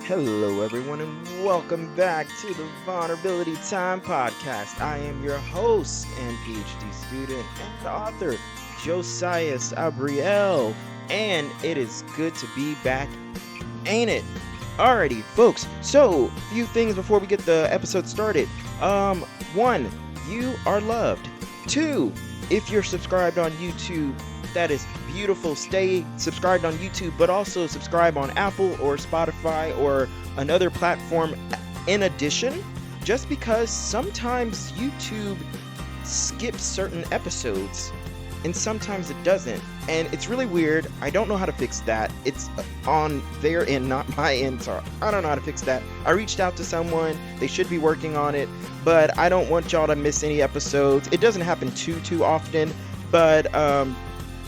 Hello, everyone, and welcome back to the Vulnerability Time Podcast. I am your host and PhD student and author, Josias Abriel, and it is good to be back, ain't it? Alrighty, folks. So, few things before we get the episode started. One, you are loved. Two, if you're subscribed on YouTube, that is beautiful. Stay subscribed on YouTube, but also subscribe on Apple or Spotify or another platform in addition, just because sometimes YouTube skips certain episodes and sometimes it doesn't. And it's really weird. I don't know how to fix that. It's on their end, not my end. So I don't know how to fix that. I reached out to someone. They should be working on it, but I don't want y'all to miss any episodes. It doesn't happen too often, but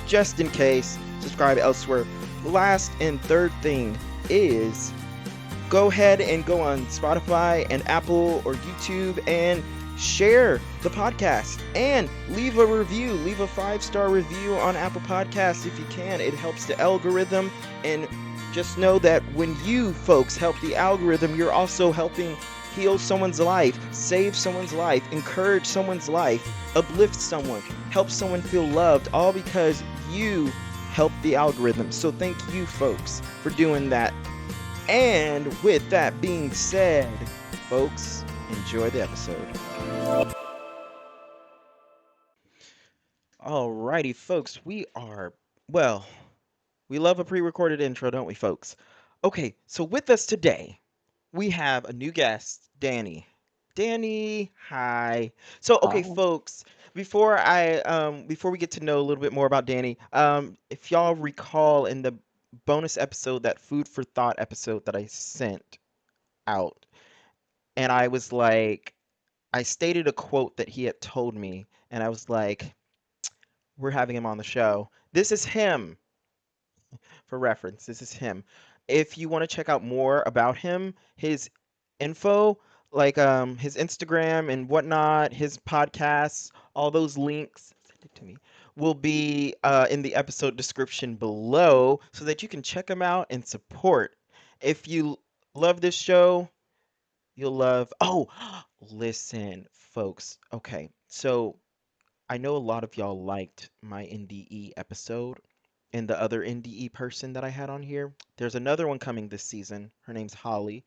just in case, subscribe elsewhere. Last and third thing is go ahead and go on Spotify and Apple or YouTube and share the podcast and leave a review. Leave a 5-star review on Apple Podcasts if you can. It helps the algorithm. And just know that when you folks help the algorithm, you're also helping heal someone's life, save someone's life, encourage someone's life, uplift someone, help someone feel loved, all because you help the algorithm. So thank you folks for doing that. And with that being said, folks, enjoy the episode. Alrighty, folks, we love a pre-recorded intro, don't we, folks? Okay, so with us today, we have a new guest, Danny. Danny, hi. So, okay, Oh, folks, before we get to know a little bit more about Danny, if y'all recall in the bonus episode, that food for thought episode that I sent out, and I stated a quote that he had told me, and I was like, we're having him on the show. This is him, for reference. This is him. If you want to check out more about him, his info, like his Instagram and whatnot, his podcasts, all those links, send it to me, will be in the episode description below so that you can check him out and support. If you love this show, you'll love. Oh, listen, folks. Okay, so I know a lot of y'all liked my NDE episode and the other NDE person that I had on here. There's another one coming this season. Her name's Holly.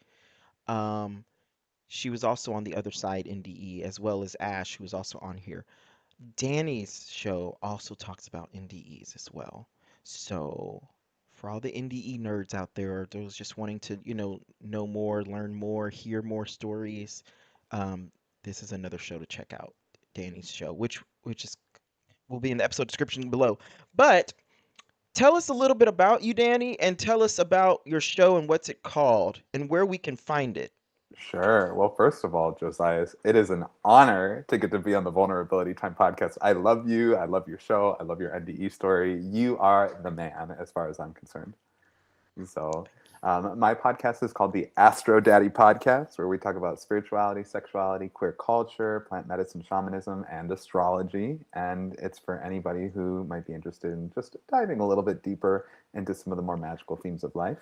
Um, she was also on the other side NDE, as well as Ash, who was also on here. Danny's show also talks about NDEs as well. So for all the NDE nerds out there, or those just wanting to, know more, learn more, hear more stories, um, this is another show to check out. Danny's show, which is will be in the episode description below. But tell us a little bit about you, Danny, and tell us about your show and what's it called and where we can find it. sure. Well, first of all, Josiah, it is an honor to get to be on the Vulnerability Time podcast. I love you. I love your show. I love your NDE story. You are the man, as far as I'm concerned. So, my podcast is called the Astro Daddy Podcast, where we talk about spirituality, sexuality, queer culture, plant medicine, shamanism, and astrology. And it's for anybody who might be interested in just diving a little bit deeper into some of the more magical themes of life.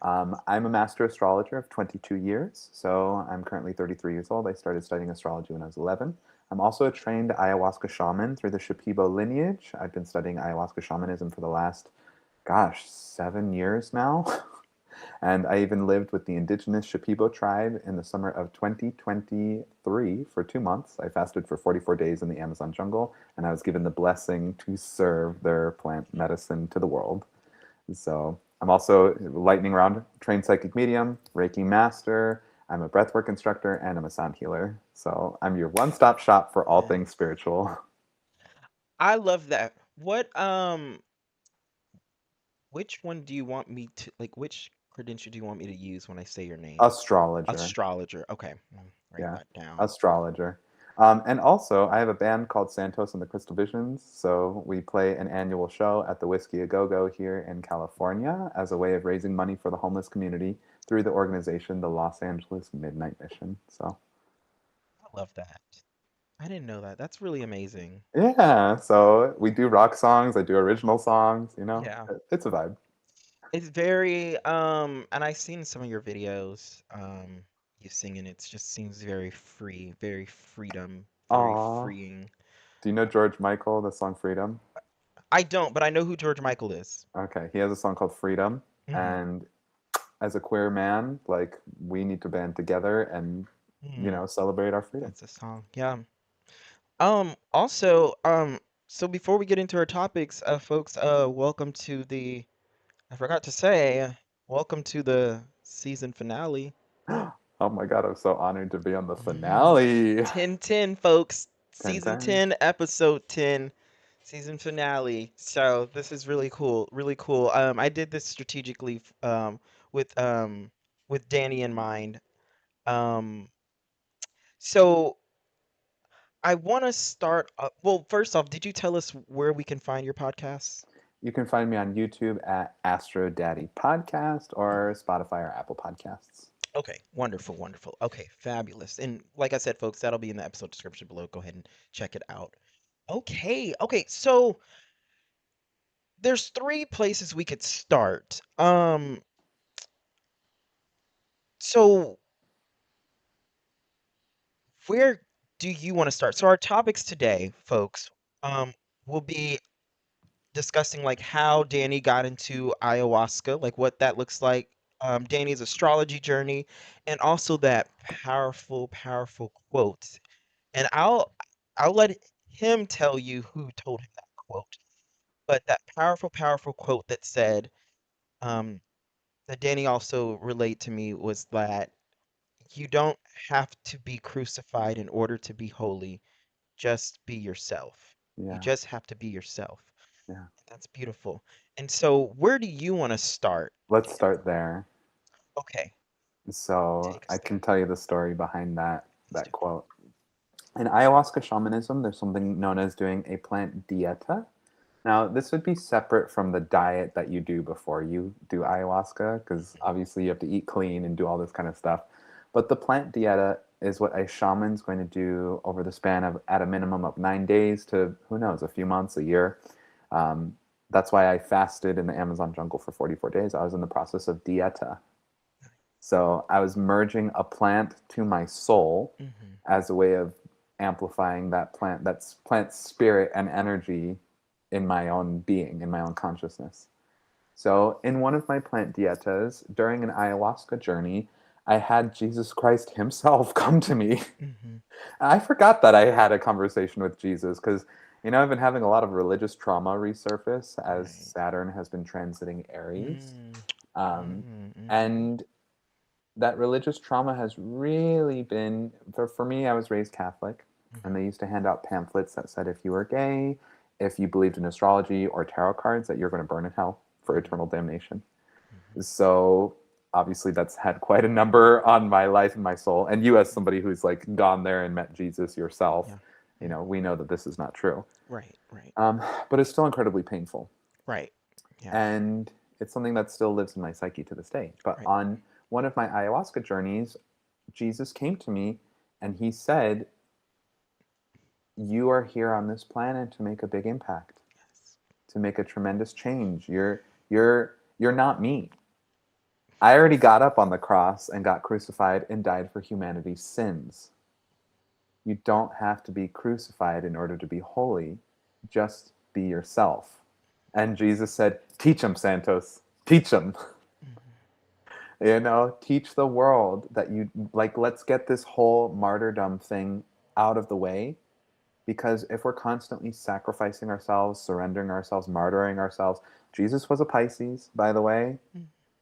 Yeah. I'm a master astrologer of 22 years, so I'm currently 33 years old. I started studying astrology when I was 11. I'm also a trained ayahuasca shaman through the Shipibo lineage. I've been studying ayahuasca shamanism for the last, 7 years now. And I even lived with the indigenous Shipibo tribe in the summer of 2023 for 2 months. I fasted for 44 days in the Amazon jungle, and I was given the blessing to serve their plant medicine to the world. So I'm also lightning round trained psychic medium, Reiki master. I'm a breathwork instructor, and I'm a sound healer. So I'm your one-stop shop for all things Yes. spiritual. I love that. Which one do you want me to like which credential do you want me to use when I say your name? Astrologer. Astrologer. Okay. Writing Yeah, that down. astrologer. And also, I have a band called Santos and the Crystal Visions. So we play an annual show at the Whiskey A Go Go here in California as a way of raising money for the homeless community through the organization, the Los Angeles Midnight Mission. So, I love that. I didn't know that. That's really amazing. yeah, so we do rock songs, I do original songs, Yeah. it's a vibe. It's very and I've seen some of your videos, you singing, it just seems very free, very freedom, very Aw. freeing. Do you know George Michael, the song Freedom? I don't, but I know who George Michael is. Okay, he has a song called Freedom, Mm-hmm. and as a queer man, like we need to band together and Mm, celebrate our freedom. that's a song. Yeah. Also, so before we get into our topics, folks, welcome to the, I forgot to say, welcome to the season finale. Oh my god, I'm so honored to be on the Mm. finale. 10-10, folks. Ten Season ten. 10, episode 10, season finale. So this is really cool, really cool. I did this strategically, with with Danny in mind. Um, so I want to start up. Well, first off, did you tell us where we can find your podcasts? You can find me on YouTube at Astro Daddy Podcast or Spotify or Apple Podcasts. Okay, wonderful, wonderful. Okay, fabulous. And like I said, folks, that'll be in the episode description below. Go ahead and check it out. Okay, okay. So there's three places we could start. So where do you want to start? So our topics today, folks, will be discussing like how Danny got into ayahuasca, like what that looks like, Danny's astrology journey, and also that powerful, powerful quote. And I'll let him tell you who told him that quote. But that powerful, powerful quote that said, um, that Danny also relayed to me was that you don't have to be crucified in order to be holy. Just be yourself. You Yeah, just have to be yourself. yeah. That's beautiful. And so, where do you want to start? Let's start there. Okay, So take I us there. can tell you the story behind that Let's do. quote. In ayahuasca shamanism, there's something known as doing a plant dieta. Now, this would be separate from the diet that you do before you do ayahuasca, because obviously you have to eat clean and do all this kind of stuff. But the plant dieta is what a shaman's going to do over the span of, at a minimum of 9 days to, who knows, a few months, a year. Um, that's why I fasted in the Amazon jungle for 44 days. I was in the process of dieta. So I was merging a plant to my soul Mm-hmm. as a way of amplifying that's plant spirit and energy in my own being, in my own consciousness. So in one of my plant dietas, during an ayahuasca journey, I had Jesus Christ himself come to me. Mm-hmm. I forgot that I had a conversation with Jesus because, I've been having a lot of religious trauma resurface as Right. Saturn has been transiting Aries. Mm. Um, Mm-hmm. and that religious trauma has really been for me. I was raised Catholic, and they used to hand out pamphlets that said if you were gay, if you believed in astrology or tarot cards, that you're going to burn in hell for Mm-hmm. eternal damnation. Mm-hmm. So obviously that's had quite a number on my life and my soul, and you as somebody who's like gone there and met Jesus yourself, Yeah. Mm. we know that this is not true. Right. Right. But it's still incredibly painful, Right. Yeah. and it's something that still lives in my psyche to this day. But Right. on one of my ayahuasca journeys, Jesus came to me and he said, "You are here on this planet to make a big impact, Yes. to make a tremendous change. You're not me. I already got up on the cross and got crucified and died for humanity's sins. You don't have to be crucified in order to be holy. Just be yourself." And Jesus said, "Teach them, Santos. Teach them." Mm-hmm. Teach the world that you like. Let's get this whole martyrdom thing out of the way, because if we're constantly sacrificing ourselves, surrendering ourselves, martyring ourselves. Jesus was a Pisces, by the way.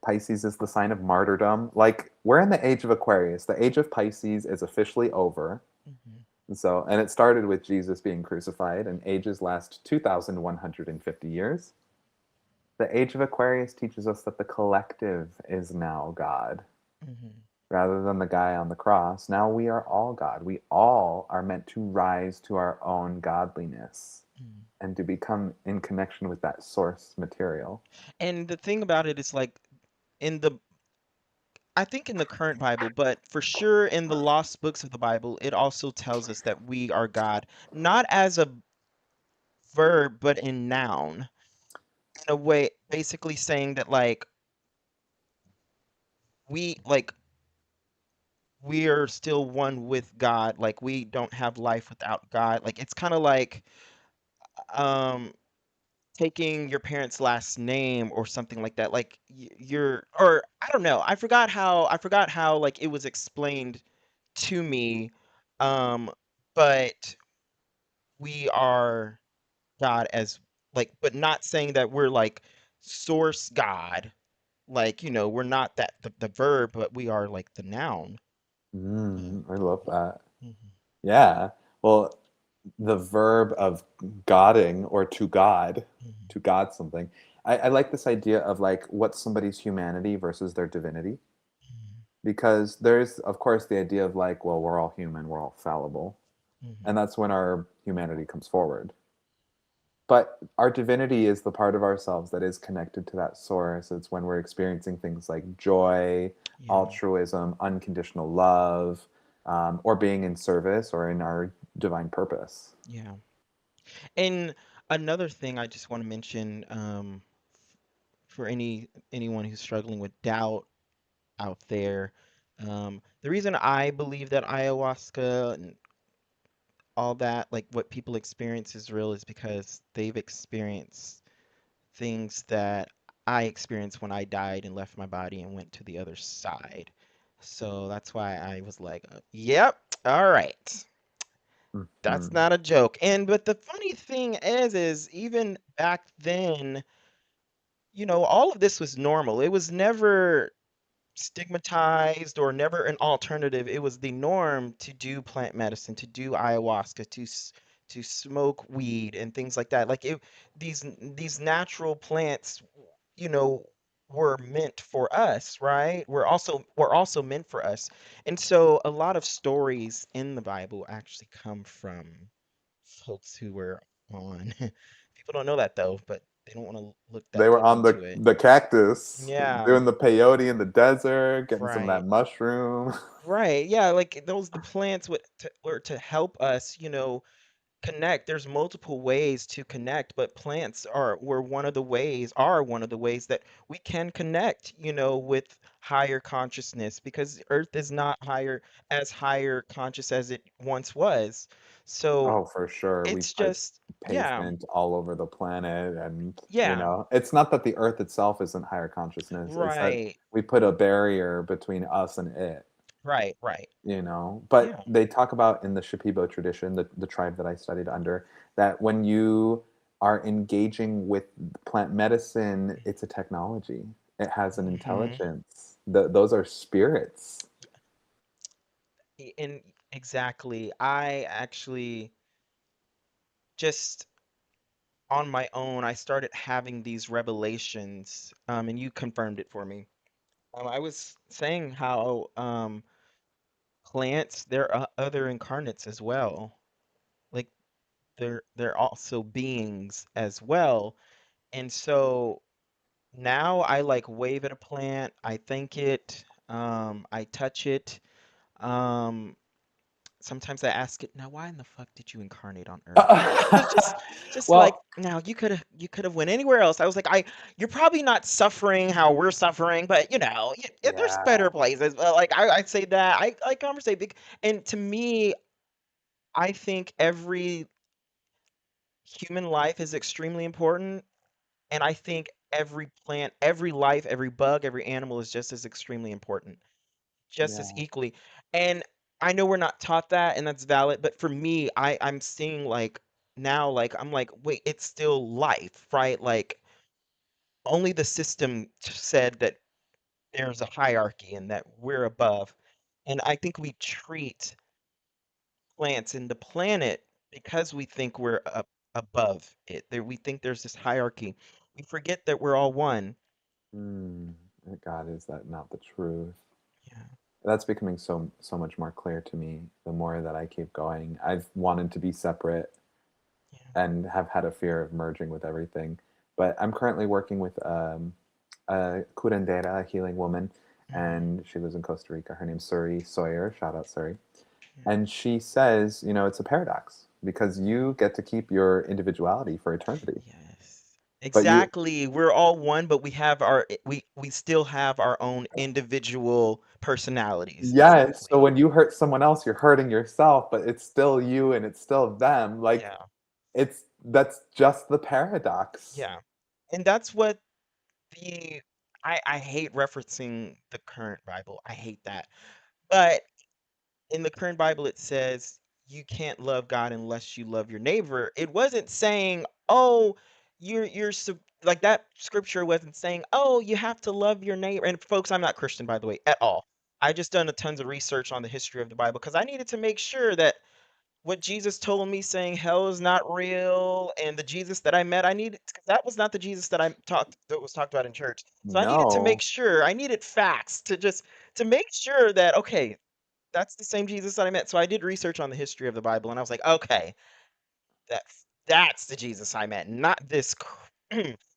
Pisces is the sign of martyrdom. Like, we're in the age of Aquarius. The age of Pisces is officially over. Mm-hmm. And it started with Jesus being crucified, and ages last 2,150 years. The age of Aquarius teaches us that the collective is now God Mm-hmm. rather than the guy on the cross. Now we are all God. We all are meant to rise to our own godliness Mm-hmm. and to become in connection with that source material. And the thing about it is like in the I think in the current Bible, but for sure in the lost books of the Bible, it also tells us that we are God, not as a verb, but in noun. In a way, basically saying that like we like we are still one with God. Like we don't have life without God. Like it's kind of like um taking your parents' last name or something like that. Like you're or I don't know. I forgot how like it was explained to me. Um but we are God as like but not saying that we're like source God. Like, we're not that the verb, but we are like the noun. I love that. Mhm, Yeah. Well, the verb of godding or mhm, to God something. I like this idea of like what's somebody's humanity versus their divinity. mhm, Because there's, of course, the idea of like, well, we're all human, we're all fallible. mhm. And that's when our humanity comes forward. But our divinity is the part of ourselves that is connected to that source. It's when we're experiencing things like joy, Yeah, altruism, unconditional love, or being in service or in our divine purpose. yeah. And another thing I just want to mention, for anyone who's struggling with doubt out there, the reason I believe that ayahuasca and all that, like what people experience is real, is because they've experienced things that I experienced when I died and left my body and went to the other side. So that's why I was like, yep, all right. That's Mhm. not a joke. And but the funny thing is even back then, all of this was normal. It was never stigmatized or never an alternative. It was the norm to do plant medicine, to do ayahuasca, to smoke weed and things like that. Like these natural plants, you know, were meant for us, right? We're also meant for us. And so a lot of stories in the Bible actually come from folks who were on. People don't know that though, but they don't want to look They that were deep on into it. the cactus, Yeah, doing the peyote in the desert, getting some of that right. mushroom. Right. Yeah, like those the plants were to help us, connect. There's multiple ways to connect, but plants are one of the ways that we can connect, with higher consciousness because Earth is not higher conscious as it once was. So Oh, for sure. We it's put just, yeah, pavement all over the planet. And, yeah, it's not that the earth itself isn't higher consciousness, it's that right, we put a barrier between us and it, right. But Yeah. they talk about in the Shipibo tradition, the tribe that I studied under, that when you are engaging with plant medicine, it's a technology, it has an Hmm. intelligence. Those are spirits. And exactly. I actually just on my own, I started having these revelations, and you confirmed it for me. I was saying how plants, there are other incarnates as well. Like they're also beings as well. And so now I like wave at a plant, I thank it, I touch it. Um, Sometimes I ask it, now why in the fuck did you incarnate on Earth? Just like Well, now you could have went anywhere else. I was like, you're probably not suffering how we're suffering, but there's yeah, better places. Like I say that I conversate and to me, I think every human life is extremely important, and I think every plant, every life, every bug, every animal is just as extremely important, just as yeah, equally. And I know we're not taught that, and that's valid, but for me, I'm seeing like now, like I'm like, wait, it's still life, right? Like only the system said that there's a hierarchy and that we're above. And I think we treat plants and the planet because we think we're up above it. There, we think there's this hierarchy. We forget that we're all one. mm, God, is that not the truth? Yeah, That's becoming so much more clear to me the more that I keep going. I've wanted to be separate yeah, and have had a fear of merging with everything. But I'm currently working with a curandera, a healing woman, mhm, and she lives in Costa Rica. Her name's Suri Sawyer. Shout out Suri. yeah, And she says, it's a paradox because mm, you get to keep your individuality for eternity. yes, But you, Exactly. We're all one, but we still have our own individual personalities. yes. So Exactly. when you hurt someone else, you're hurting yourself, but it's still you and it's still them. Like Yeah. that's just the paradox. Yeah. And that's what the I hate referencing the current Bible. I hate that. But in the current Bible it says you can't love God unless you love your neighbor. It wasn't saying, "Oh, like that scripture wasn't saying, "Oh, you have to love your neighbor." And folks, I'm not Christian by the way at all. I just done a tons of research on the history of the Bible because I needed to make sure that what Jesus told me saying hell is not real and the Jesus that I met, I needed because that was not the Jesus that was talked about in church. So I needed to make No. sure, I needed facts to make sure that okay, that's the same Jesus that I met. So I did research on the history of the Bible and I was like, okay, that's the Jesus I met, not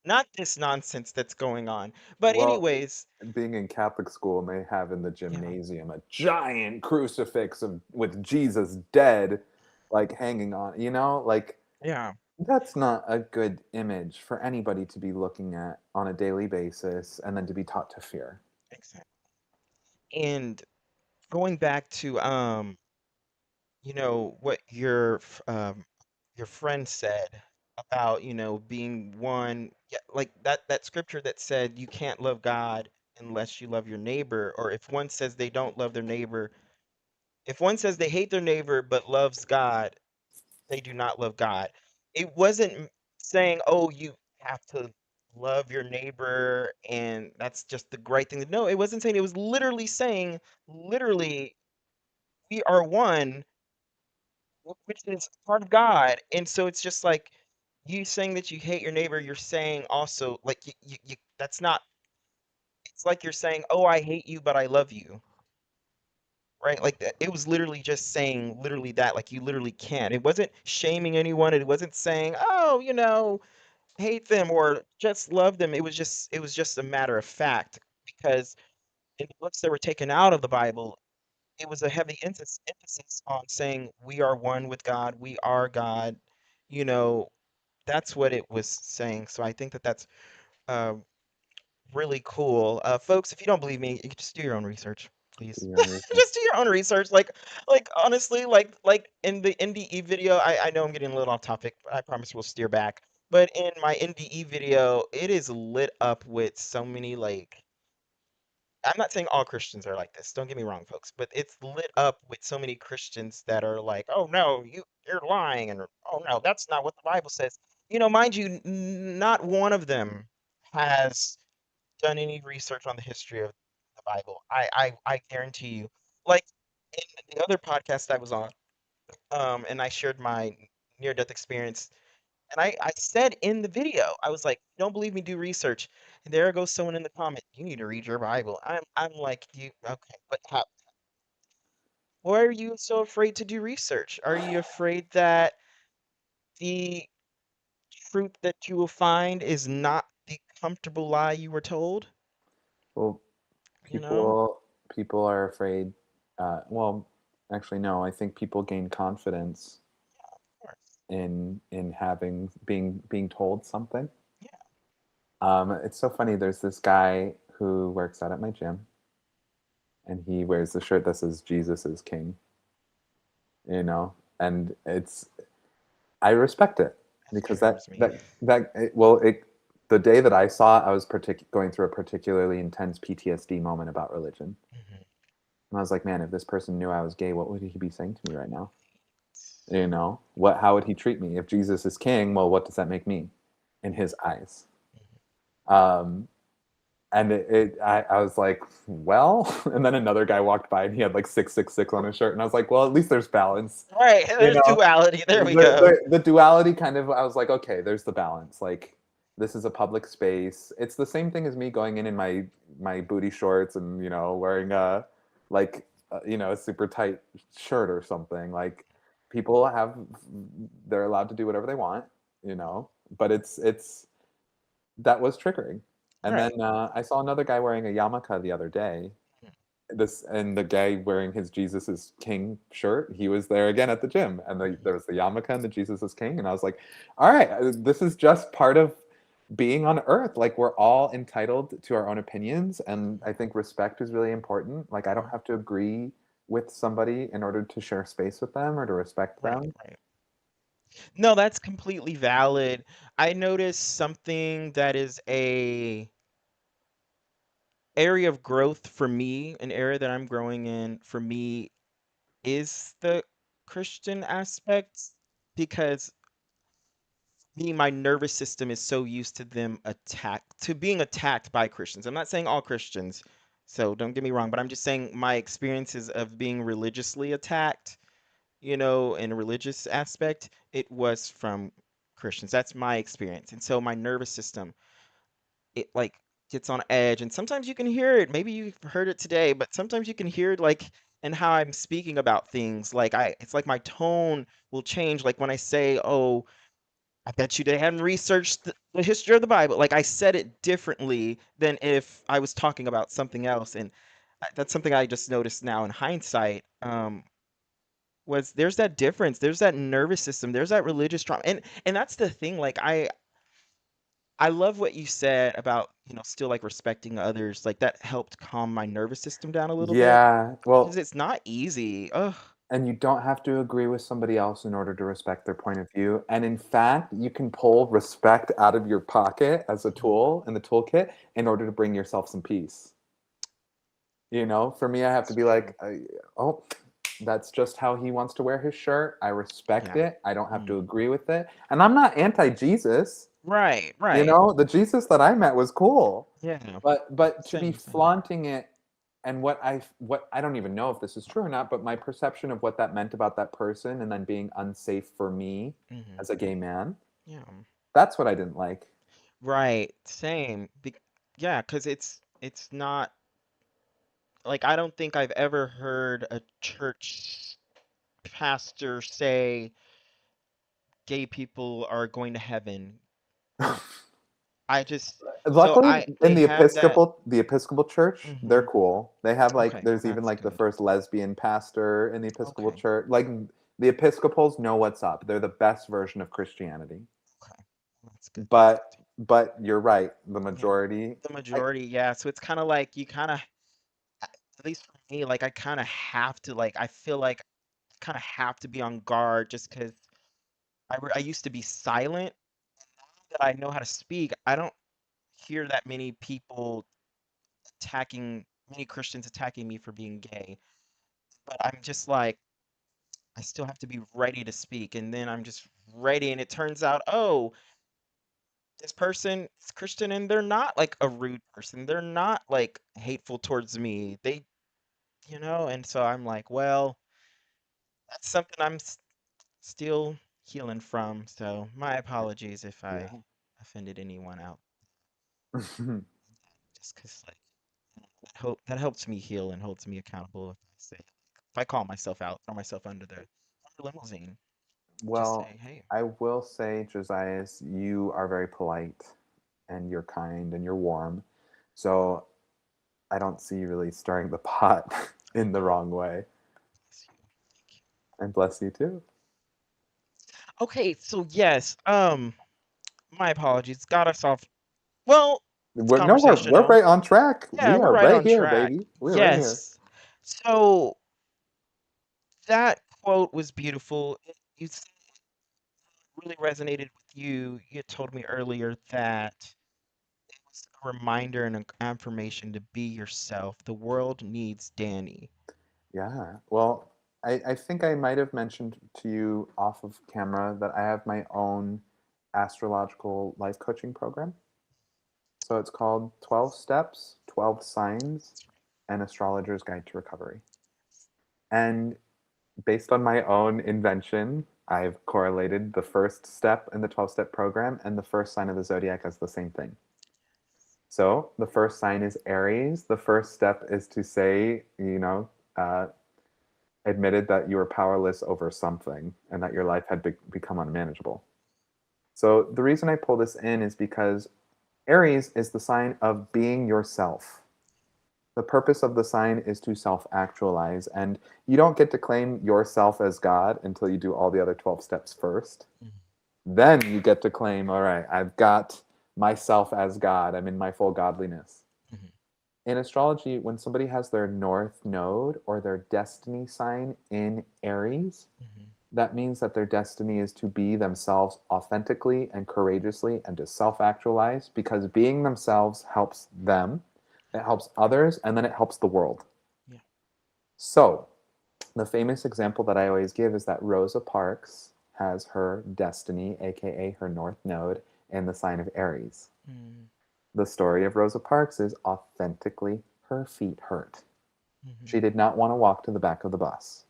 not this nonsense that's going on. But Well, anyways, being in Catholic school, and they have in the yeah, gymnasium a giant crucifix of with Jesus dead, like hanging on. Like yeah, that's not a good image for anybody to be looking at on a daily basis, and then to be taught to fear. exactly. And going back to what your friend said about, being one, yeah, like that scripture that said you can't love God unless you love your neighbor, or if one says they don't love their neighbor, if one says they hate their neighbor but loves God, they do not love God. It wasn't saying, "Oh, you have to love your neighbor and that's just the right thing to know." It wasn't saying, it was literally saying, literally, we are one, which is part of God. And so it's just like you saying that you hate your neighbor, you're saying also like that's not, it's like you're saying, "Oh, I hate you, but I love you." Right? Like that. It was literally just saying literally that, like you literally can't. It wasn't shaming anyone. It wasn't saying, "Oh, hate them or just love them." It was just a matter of fact because in the books that were taken out of the Bible, it was a heavy emphasis on saying we are one with God, we are God. You know, that's what it was saying. So I think that that's uh, really cool. Folks, if you don't believe me, you can just do your own research, Do please. your own research. Just do your own research. Like honestly, like in the NDE video, I know I'm getting a little off topic, but I promise we'll steer back. But in my NDE video, it is lit up with so many like, I'm not saying all Christians are like this. Don't get me wrong, folks, but it's lit up with so many Christians that are like, "Oh no, you're lying," and "Oh no, that's not what the Bible says." Mind you, not one of them has done any research on the history of the Bible. I guarantee you. Like in the other podcast I was on, and I shared my near-death experience, and I said in the video, I was like, "Don't believe me? Do research." And there goes someone in the comment, "You need to read your Bible." I'm like, "You okay? But how? Why are you so afraid to do research? Are you afraid that the truth that you will find is not the comfortable lie you were told?" Well, You know? people are afraid. Well, actually, no. I think people gain confidence Of course. in having being told something. Yeah. It's so funny. There's this guy who works out at my gym, and he wears the shirt that says "Jesus is King." And I respect it That because triggers me. the day that I saw it, I was going through a particularly intense PTSD moment about religion, Mhm. and I was like, man, if this person knew I was gay, what would he be saying to me right now? What? How would he treat me if Jesus is king? Well, what does that make me in his eyes? Mhm. Um, and I was like, well, and then another guy walked by and he had like 666 on his shirt, and I was like, well, at least there's balance, Right, you there's know. duality. There we go. The duality kind of, I was like, okay, there's the balance. Like, this is a public space. It's the same thing as me going in my booty shorts and wearing a super tight shirt or something. Like, people they're allowed to do whatever they want, you know. But it's that was triggering. And Right. then I saw another guy wearing a yarmulke the other day. Mhm. And the guy wearing his Jesus is King shirt, he was there again at the gym, and Mhm. there was the yarmulke and the Jesus is King, and I was like, all right, this is just part of being on earth. Like, we're all entitled to our own opinions, and I think respect is really important. Like, I don't have to agree with somebody in order to share space with them or to respect Right, them. right. No, that's completely valid. I noticed something that is a area of growth for me, an area that I'm growing in for me is the Christian aspect because me, my nervous system is so used to being attacked by Christians. I'm not saying all Christians, so don't get me wrong, but I'm just saying my experiences of being religiously attacked, in a religious aspect, it was from Christians. That's my experience. And so my nervous system, it like gets on edge. And sometimes you can hear it. Maybe you've heard it today, but sometimes you can hear it like in how I'm speaking about things. It's like my tone will change. Like when I say, "Oh, I bet you they haven't researched the history of the Bible." Like I said it differently than if I was talking about something else. And that's something I just noticed now in hindsight. Was there's that difference. There's that nervous system. There's that religious trauma. And that's the thing. Like I love what you said about, still like respecting others. Like that helped calm my nervous system down a little bit Yeah, because well, it's not easy. Ugh. and you don't have to agree with somebody else in order to respect their point of view. And in fact, you can pull respect out of your pocket as a tool in the toolkit in order to bring yourself some peace. For me, I have to It's be true. like, oh, that's just how he wants to wear his shirt. I respect Yeah. it. I don't have to Mm. agree with it. And I'm not anti-Jesus. Right, right. The Jesus that I met was cool. Yeah. But to be Same, same. flaunting it, and what I don't even know if this is true or not, but my perception of what that meant about that person and then being unsafe for me Hmm. as a gay man, Yeah. that's what I didn't like. Right. Same. Yeah, because it's not like I don't think I've ever heard a church pastor say gay people are going to heaven. I just so Luckily, I in they have that. The Episcopal Church, they're Hmm. cool. They have like Okay, there's even that's like the good. first lesbian pastor in the Episcopal Okay, Church. Like, the Episcopals know what's up. They're the best version of Christianity. okay, that's good. That's good But but you're right. The Yeah, majority, the I, majority. Yeah, so it's kind of like you kind of, at least for me, like I kind of have to like I feel like I kind of have to be on guard just because I used to be silent. That I know how to speak. I don't hear that many Christians attacking me for being gay. But I'm just like, I still have to be ready to speak. And then I'm just ready. And it turns out, oh, this person is Christian and they're not like a rude person. They're not like hateful towards me. And so I'm like, well, that's something still healing from. So my apologies if I yeah. offended anyone out. Just because like that helps me heal and holds me accountable if I call myself out, throw myself under limousine, just Well, say, hey, I will say, Josias, you are very polite and you're kind and you're warm. So I don't see you really stirring the pot in the okay, wrong way. bless you. Thank you. And bless you too. Okay, so yes, my apologies. Got us off. Well, it's We're conversational. right on track. Yeah, We we're are right right on here, track. baby. We're right here. Yes. So that quote was beautiful. You said it really resonated with you. You had told me earlier that it was a reminder and an affirmation to be yourself. The world needs Danny. Yeah. Well, I think I might have mentioned to you off of camera that I have my own astrological life coaching program. So it's called 12 Steps, 12 Signs, That's An Astrologer's Guide to Recovery. And based on my own invention, I've correlated the first step in the 12-step program and the first sign of the zodiac as the same thing. So the first sign is Aries. The first step is to say, uh, admitted that you were powerless over something and that your life had become unmanageable. So the reason I pull this in is because Aries is the sign of being yourself. The purpose of the sign is to self actualize, and you don't get to claim yourself as God until you do all the other 12 steps first. right. Then you get to claim, all right, I've got myself as God. I'm in my full godliness. Mhm. In astrology, when somebody has their north node or their destiny sign in Aries, Mhm. that means that their destiny is to be themselves authentically and courageously and to self actualize, because being themselves helps them, it helps others, and then it helps the world. Yeah. So, the famous example that I always give is that Rosa Parks has her destiny, aka her north node, in the sign of Aries. Mm. The story of Rosa Parks is authentically her feet hurt. Mhm. She did not want to walk to the back of the bus.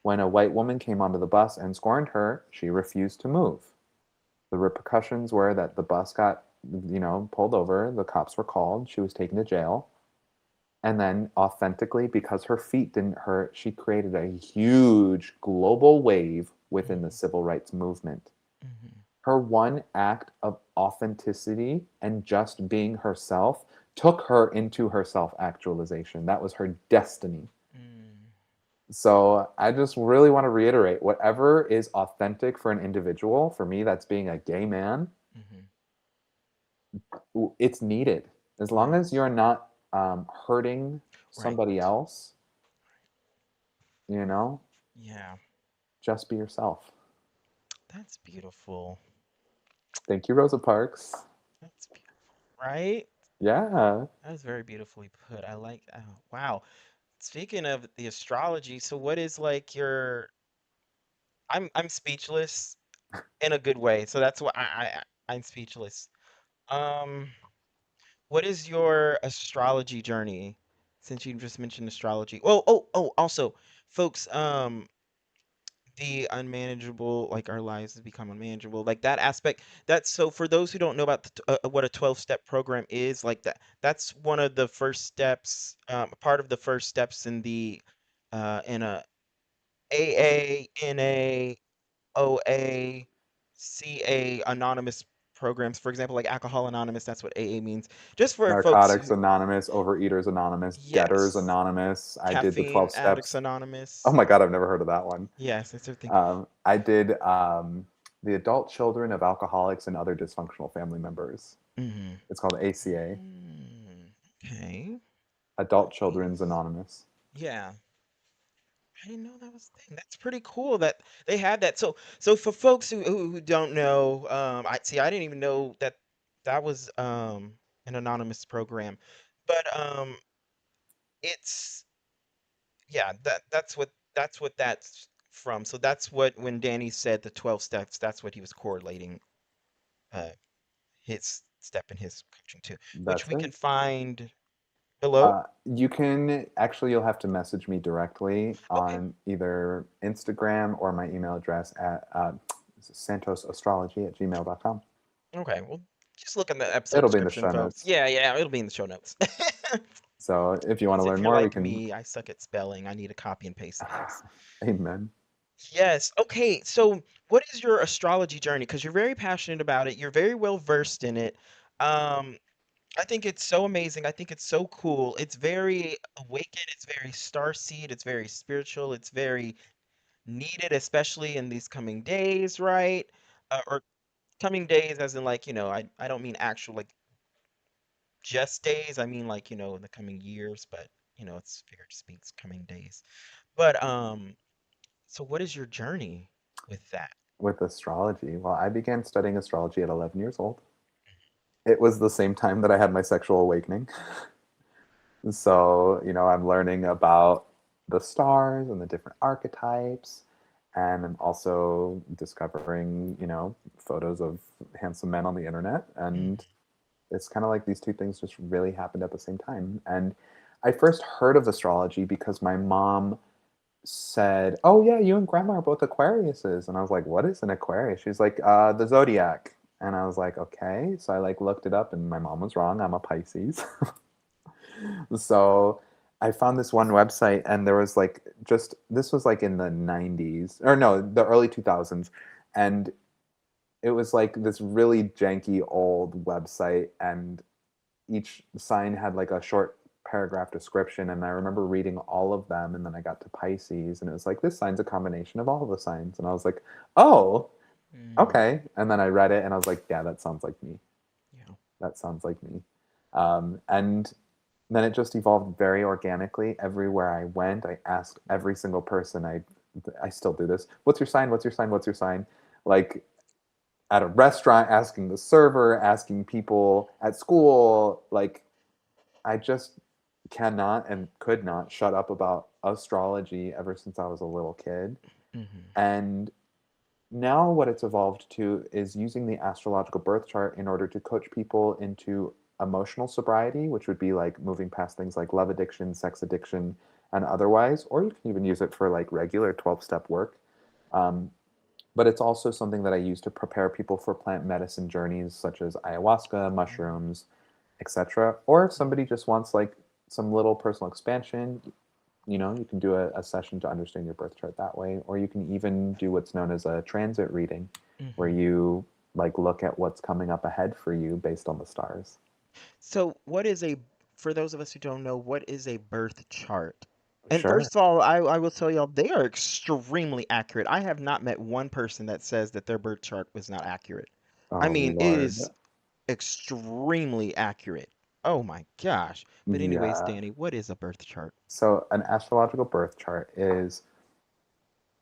When a white woman came onto the bus and scorned her, she refused to move. The repercussions were that the bus got, pulled over, the cops were called, she was taken to jail. And then, authentically, because her feet didn't hurt, she created a huge global wave within the Mhm. civil rights movement. Mhm. Her one act of authenticity and just being herself took her into her self actualization. That was her destiny. Mm. So I just really want to reiterate, whatever is authentic for an individual, for me, that's being a gay man, Mhm. it's needed. As long Right. as you're not hurting Right. somebody else, you know, Yeah. just be yourself. That's beautiful. Thank you, Rosa Parks. That's beautiful. Right? Yeah. That was very beautifully put. I like, oh, wow. Speaking of the astrology, so what is like your I'm speechless in a good way. So that's why I'm speechless. Um, what is your astrology journey? Since you just mentioned astrology. Also, folks, the unmanageable, like our lives have become unmanageable, like that aspect. That's so for those who don't know about what a 12-step program is, like that's one of the first steps, part of the first steps in the in a AA, NA, OA, CA anonymous programs. For example, like Alcohol Anonymous, that's what AA means. Just for folks Narcotics who, Anonymous, Overeaters Anonymous, Debtors yes, Anonymous. I did the Caffeine 12 Addicts steps. Oh Anonymous. my God, I've never heard of that one. Yes, that's their thing. I did the Adult Children of Alcoholics and Other Dysfunctional Family Members. Hmm. It's called ACA, Mm, okay. Adult Children's Nice. Anonymous. Yeah. I didn't know that was a thing. That's pretty cool that they have that. So for folks who don't know, I see I didn't even know that that was an anonymous program. But it's yeah, that's what that's from. So that's what when Danny said the 12 steps, that's what he was correlating uh his step in his coaching to, which That's we it. can find below. You can actually, you'll have to message me directly Okay. on either Instagram or my email address at santosastrology@gmail.com. Okay. Well, just look in the episode It'll be in the description, show folks. notes. Yeah, yeah, it'll be in the show notes. So if you want to Because if learn you're more, we like can. me, I suck at spelling. I need to copy and paste things. Amen. Yes. Okay. So, what is your astrology journey? Because you're very passionate about it. You're very well versed in it. Um, I think it's so amazing. I think it's so cool. It's very awakened. It's very starseed. It's very spiritual. It's very needed, especially in these coming days, right? Or coming days, as in like, I don't mean actual like just days. I mean like, in the coming years, but it's figured speaks coming days. But so what is your journey with that? With astrology, well, I began studying astrology at 11 years old. It was the same time that I had my sexual awakening. So, I'm learning about the stars and the different archetypes. And I'm also discovering, photos of handsome men on the internet. Mm, And it's kind of like these two things just really happened at the same time. And I first heard of astrology because my mom said, "Oh yeah, you and grandma are both Aquariuses." And I was like, "What is an Aquarius?" She's like, "The zodiac." And I was like, "Okay." So I like looked it up and my mom was wrong. I'm a Pisces. So I found this one website and there was like just this was like in the 90s or no, the early 2000s, and it was like this really janky old website, and each sign had like a short paragraph description, and I remember reading all of them, and then I got to Pisces and it was like this sign's a combination of all of the signs, and I was like, "Oh, mm, okay." And then I read it and I was like, "Yeah, that sounds like me." yeah. That sounds like me. And then it just evolved very organically. Everywhere I went, I asked every single person. I still do this. What's your sign? What's your sign? What's your sign? Like at a restaurant, asking the server, asking people at school. Like I just cannot and could not shut up about astrology ever since I was a little kid. Hmm. And now what it's evolved to is using the astrological birth chart in order to coach people into emotional sobriety, which would be like moving past things like love addiction, sex addiction, and otherwise, or you can even use it for like regular 12-step work. Um, but it's also something that I use to prepare people for plant medicine journeys such as ayahuasca, mushrooms, etc. Or if somebody just wants like some little personal expansion, you can do a session to understand your birth chart that way, or you can even do what's known as a transit reading, where Hmm. you like look at what's coming up ahead for you based on the stars. So, for those of us who don't know, what is a birth chart? And Sure. first of all, I will tell y'all, they are extremely accurate. I have not met one person that says that their birth chart was not accurate. I Oh mean, it Lord. is extremely accurate. Oh my gosh. But anyways, Yeah. Danny, what is a birth chart? So an astrological birth chart is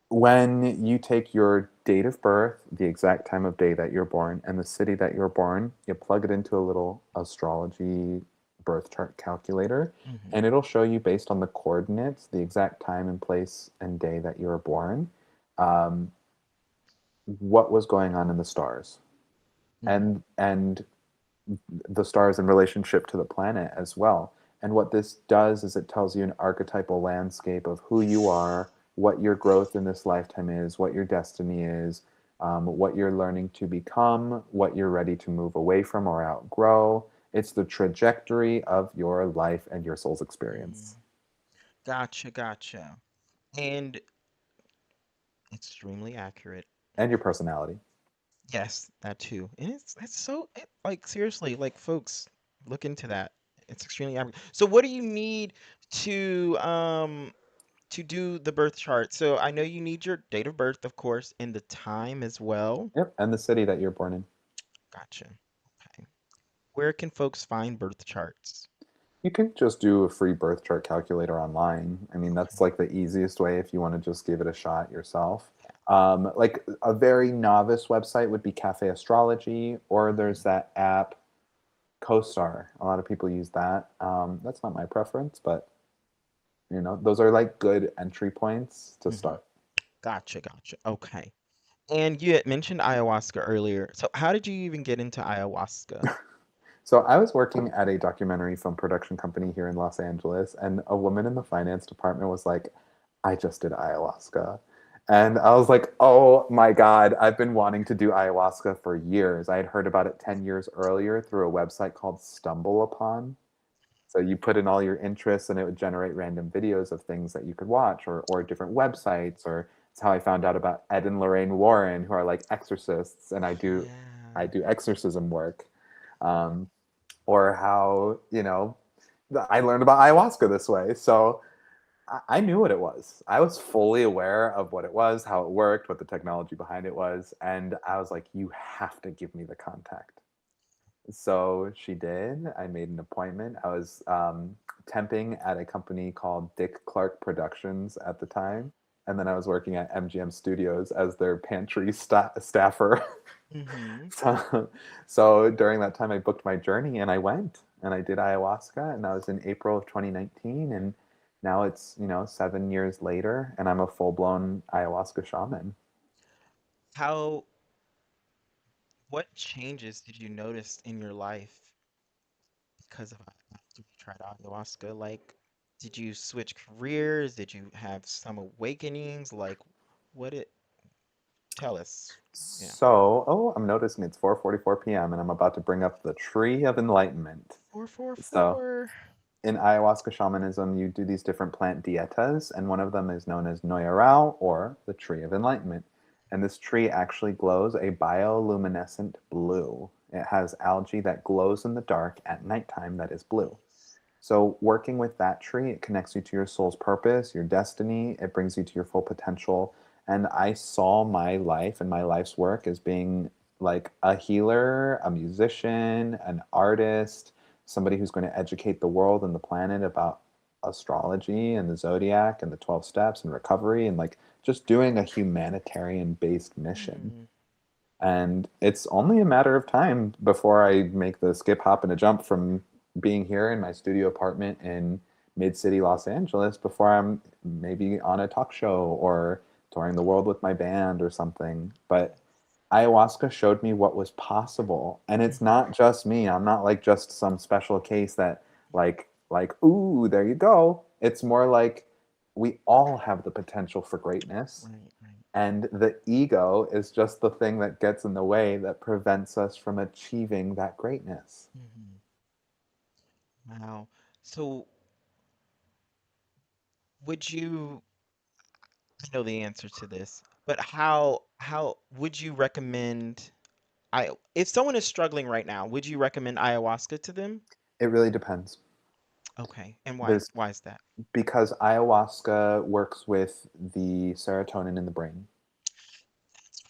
when you take your date of birth, the exact time of day that you're born, and the city that you're born, you plug it into a little astrology birth chart calculator, Hmm. and it'll show you based on the coordinates, the exact time and place and day that you were born, um, what was going on in the stars, Hmm. and the stars in relationship to the planet as well. And what this does is it tells you an archetypal landscape of who you are, what your growth in this lifetime is, what your destiny is, what you're learning to become, what you're ready to move away from or outgrow. It's the trajectory of your life and your soul's Hmm. experience Gotcha, gotcha. And extremely accurate. and your personality. Yes, that too. And like seriously, like folks, look into that. It's extremely accurate. So what do you need to um to do the birth chart? So I know you need your date of birth, of course, and the time as well. Yep, and the city that you're born in. Gotcha. Okay. Where can folks find birth charts? You can just do a free birth chart calculator online. I mean, that's Okay. like the easiest way if you want to just give it a shot yourself. Yeah. Like a very novice website would be Cafe Astrology, or there's Hmm. that app CoStar. A lot of people use that. That's not my preference, but those are like good entry points to Hmm. start. Gotcha, gotcha. Okay. And you had mentioned ayahuasca earlier. So how did you even get into ayahuasca? So I was working at a documentary film production company here in Los Angeles, and a woman in the finance department was like, "I just did ayahuasca." And I was like, "Oh my God, I've been wanting to do ayahuasca for years. I had heard about it 10 years earlier through a website called Stumble Upon. So you put in all your interests and it would generate random videos of things that you could watch or different websites, or it's how I found out about Ed and Lorraine Warren, who are like exorcists, and I Yeah. do exorcism work. Um, or how I learned about ayahuasca this way. So I knew what it was. I was fully aware of what it was, how it worked, what the technology behind it was, and I was like, "You have to give me the contact." So she did. I made an appointment. I was temping at a company called Dick Clark Productions at the time, and then I was working at MGM Studios as their pantry staffer. Hmm. So during that time, I booked my journey and I went and I did ayahuasca, and that was in April of 2019. And now it's 7 years later, and I'm a full blown ayahuasca shaman. How What changes did you notice in your life because of after you tried ayahuasca? Like, did you switch careers? Did you have some awakenings? Like, what it tell us? Yeah. So, oh, I'm noticing it's 4:44 p.m. and I'm about to bring up the Tree of Enlightenment. Four, four, So, four. in ayahuasca shamanism, you do these different plant dietas, and one of them is known as Noyarao, or the Tree of Enlightenment. And this tree actually glows a bioluminescent blue. It has algae that glows in the dark at nighttime that is blue. So, working with that tree, it connects you to your soul's purpose, your destiny, it brings you to your full potential. And I saw my life and my life's work as being like a healer, a musician, an artist, somebody who's going to educate the world and the planet about astrology and the zodiac and the 12 steps and recovery and like just doing a humanitarian based mission. Mm, And it's only a matter of time before I make the skip, hop, and a jump from being here in my studio apartment in mid city Los Angeles before I'm maybe on a talk show or touring the world with my band or something. But ayahuasca showed me what was possible. And it's mhm, not just me. I'm not like just some special case that ooh, there you go. It's more like we all have the potential for greatness, right, right. and the ego is just the thing that gets in the way that prevents us from achieving that greatness. Mhm. Wow. So would you, I know the answer to this, but how would you recommend I if someone is struggling right now, would you recommend ayahuasca to them? It really depends. Okay. And There's why is that? because ayahuasca works with the serotonin in the brain.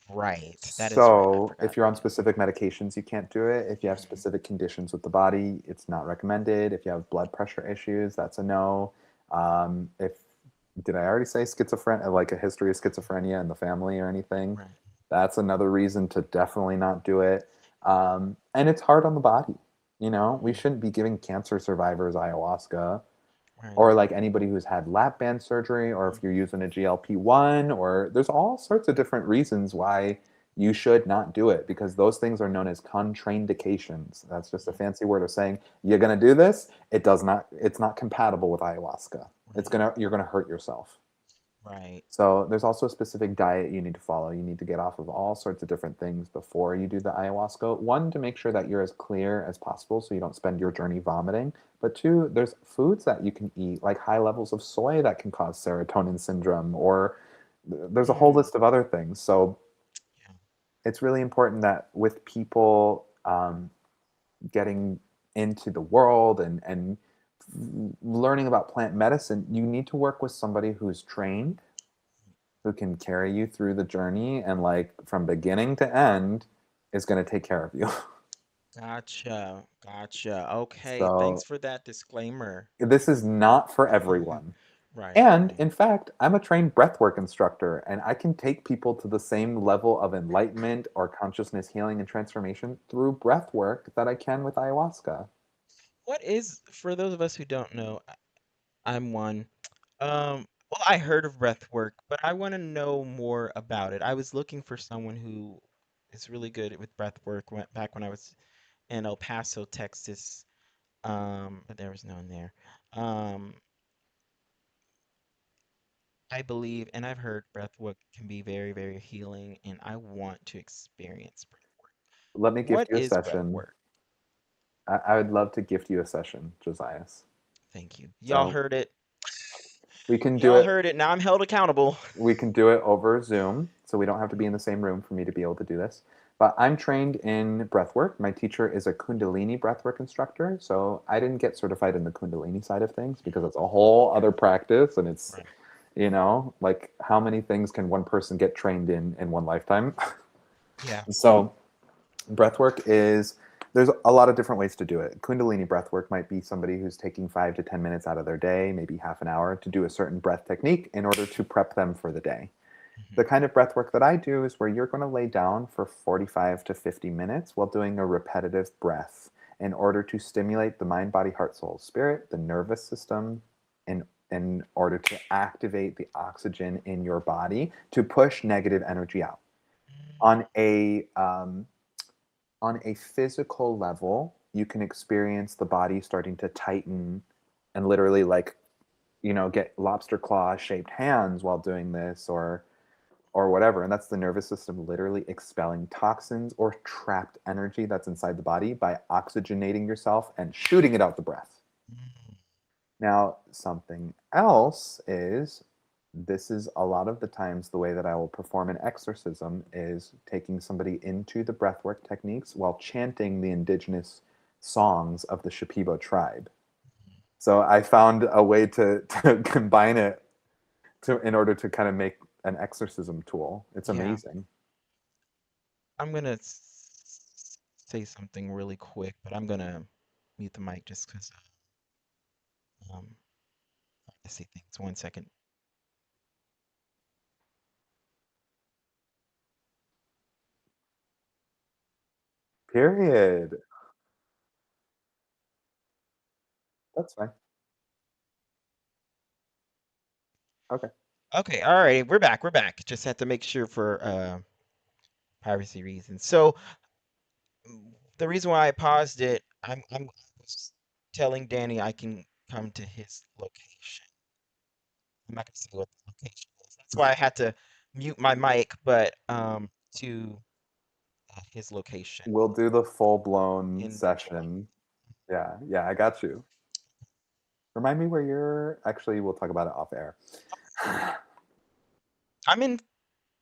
Right. That is right. I So, forgot if you're about on that. specific medications, you can't do it. If you have Mhm. specific conditions with the body, it's not recommended. If you have blood pressure issues, that's a no. If did I already say schizophrenia, like a history of schizophrenia in the family or anything? Right. That's another reason to definitely not do it. And it's hard on the body. You know, we Mhm. shouldn't be giving cancer survivors ayahuasca Right. or like anybody who's had lap band surgery, or if Mhm. you're using a GLP-1, or there's all sorts of different reasons why you should not do it, because those things are known as contraindications. That's just a Mhm. fancy word of saying you're going to do this. It's not compatible with ayahuasca. Right. You're going to hurt yourself. Right. So there's also a specific diet you need to follow. You need to get off of all sorts of different things before you do the ayahuasca. One, to make sure that you're as clear as possible so you don't spend your journey vomiting. But two, there's foods that you can eat, like high levels of soy that can cause serotonin syndrome, or there's a whole Mm. list of other things. So Yeah. it's really important that with people getting into the world and learning about plant medicine, you need to work with somebody who's trained, who can carry you through the journey and like from beginning to end is going to take care of you. Gotcha. Gotcha. Okay. Thanks So for that disclaimer. this is not for everyone. Right. And Right. in fact, I'm a trained breathwork instructor and I can take people to the same level of enlightenment or consciousness healing and transformation through breathwork that I can with ayahuasca. What is, for those of us who don't know, I'm one. Well, I heard of breath work, but I want to know more about it. I was looking for someone who is really good with breath work back when I was in El Paso, Texas. But there was no one there. Um, I believe, and I've heard breath work can be very, very healing, and I want to experience breath work. Let me What gift you a is breath session. work? I would love to gift you a session, Josias. Thank you. Y'all So heard it. we can do Y'all it heard it. Now I'm held accountable. we can do it over Zoom, so we don't have to be in the same room for me to be able to do this. But I'm trained in breathwork. My teacher is a Kundalini breathwork instructor, so I didn't get certified in the Kundalini side of things because it's a whole other practice, and it's, Right. like how many things can one person get trained in one lifetime? Yeah. So breathwork is there's a lot of different ways to do it. Kundalini breathwork might be somebody who's taking 5 to 10 minutes out of their day, maybe half an hour, to do a certain breath technique in order to prep them for the day. Hmm. The kind of breath work that I do is where you're going to lay down for 45 to 50 minutes while doing a repetitive breath in order to stimulate the mind, body, heart, soul, spirit, the nervous system, in order to activate the oxygen in your body to push negative energy out. On a physical level, you can experience the body starting to tighten and literally like get lobster claw shaped hands while doing this, or whatever. And that's the nervous system literally expelling toxins or trapped energy that's inside the body by oxygenating yourself and shooting it out the breath. Mm. Now, something else is this is a lot of the times the way that I will perform an exorcism is taking somebody into the breathwork techniques while chanting the indigenous songs of the Shipibo tribe. So I found a way to combine it in order to kind of make an exorcism tool. It's Yeah. amazing. I'm gonna say something really quick, but I'm gonna mute the mic just because um, I see things. 1 second. Period. That's fine. Okay. Okay, all right, we're back. We're back. Just had to make sure for privacy reasons. So the reason why I paused it, I'm was telling Danny I can come to his location. I'm not gonna say what the location is. That's why I had to mute my mic, but to his location We'll do the full blown in Detroit. session. Yeah, yeah, I got you. Remind me where you're. Actually, we'll talk about it off air. I'm in.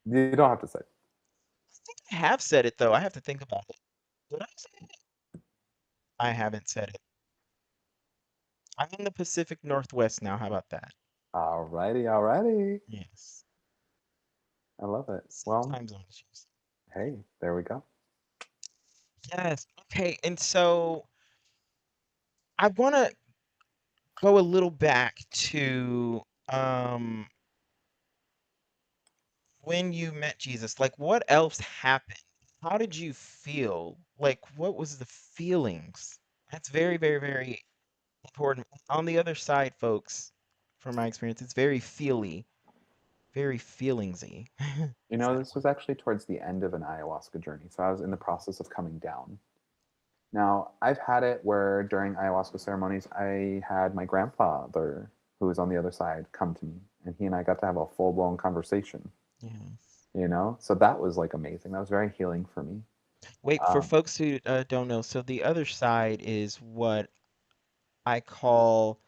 You don't have to say. I think I have said it though. I have to think about it. Did I say it? I haven't said it. I'm in the Pacific Northwest now. How about that? Alrighty, alrighty. Yes. I love it. Same Well, time zone as you. hey, there we go. Yes. Okay. And so I want to go a little back to um when you met Jesus. Like, what else happened? How did you feel? Like, what was the feelings? That's very, very, very important. On the other side, folks, from my experience, it's very feely, very feelingsy. You Is know, that a this word? was actually towards the end of an ayahuasca journey. So I was in the process of coming down. Now, I've had it where during ayahuasca ceremonies, I had my grandfather, who was on the other side, come to me, and he and I got to have a full blown conversation. Yes. So that was like amazing. That was very healing for me. Wait, for Um, folks who don't know, so the other side is what I call,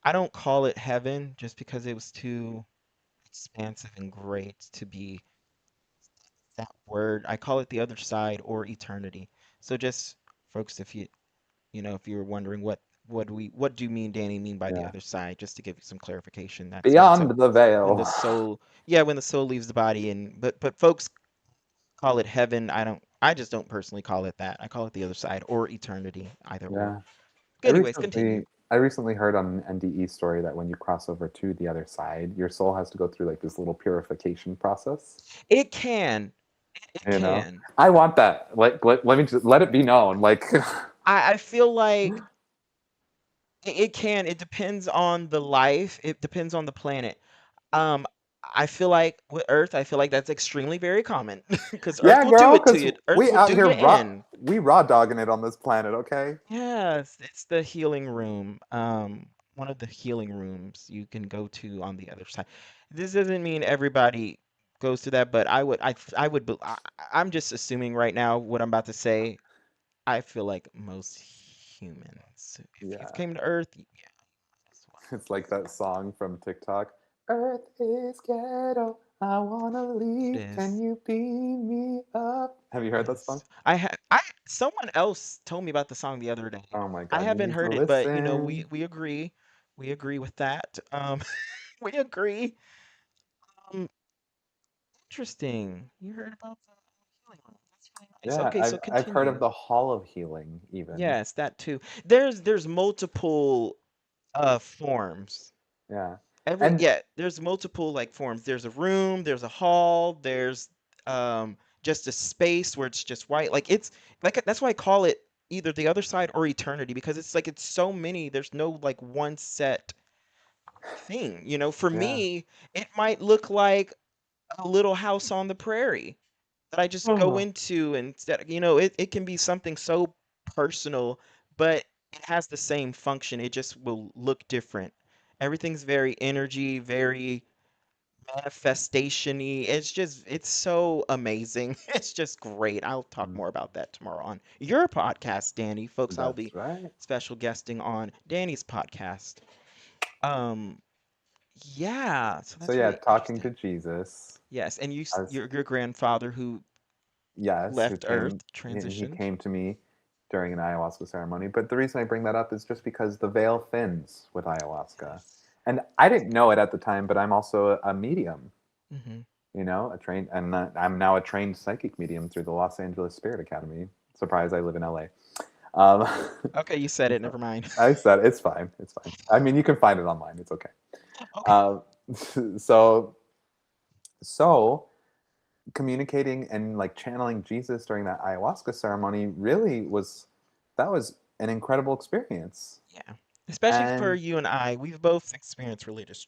I don't call it heaven just because it was too expansive and great to be that word. I call it the other side or eternity. So just folks, if if you were wondering what do me and Danny mean by the yeah, other side, just to give you some clarification, that's beyond the when the veil. soul, yeah, when the soul leaves the body, and but folks call it heaven. I just don't personally call it that. I call it the other side or eternity, either or. Yeah, I Anyways, continue. recently I recently heard on an NDE story that when you cross over to the other side, your soul has to go through like this little purification process. It can. It You know, can. I want that. Like, let me just let it be known. Like, I feel like it can. It depends on the life. It depends on the planet. Um, I feel like with Earth, I feel like that's extremely very common because Earth yeah, will do girl, it to because you. Earth we will out do here you in. raw dogging it on this planet. Okay. Yes, it's the healing room. One of the healing rooms you can go to on the other side. This doesn't mean everybody goes to that, but I would, I'm just assuming right now what I'm about to say. I feel like most humans, if you've Yeah, came to Earth, yeah, that's what it's like that song from TikTok. Earth is ghetto. I wanna it leave. Can is. you beam me up? Have you heard that song? Yes. Someone else told me about the song the other day. Oh my I God, you haven't need to heard it, but we listen. we agree. We agree with that. We agree. Um, interesting. You heard about the healing room. That's really nice. Yeah, Okay, so I've heard of continue. the Hall of Healing even. Yes, that too. There's multiple forms. Yeah, Every and Yeah, there's multiple like forms. There's a room, there's a hall, there's just a space where it's just white. Like it's like that's why I call it either the other side or eternity because it's like it's so many. There's no like one set thing. For yeah. me, it might look like a little house on the prairie that I just go Oh. into instead, it can be something so personal, but it has the same function. It just will look different. Everything's very energy, very manifestation-y. It's so amazing. It's just great. I'll talk Mm, more about that tomorrow on your podcast, Danny. Folks, I'll that's be right. special guesting on Danny's podcast. Um, yeah, so So that's yeah, really talking to interesting. Jesus, Yes, and as your grandfather who yes, who left came Earth, he transitioned. came to me during an ayahuasca ceremony. But the reason I bring that up is just because the veil thins with ayahuasca, Yes. and I didn't know it at the time. But I'm also a medium, Hmm. a trained, and I'm now a trained psychic medium through the Los Angeles Spirit Academy. Surprise, I live in LA. Um, Okay, you said it. Never mind. I said it's fine. It's fine. I mean, you can find it online. It's okay. Okay. Um, so so communicating and like channeling Jesus during that ayahuasca ceremony really was that was an incredible experience. Yeah. Especially for And you and I, we've both experienced religious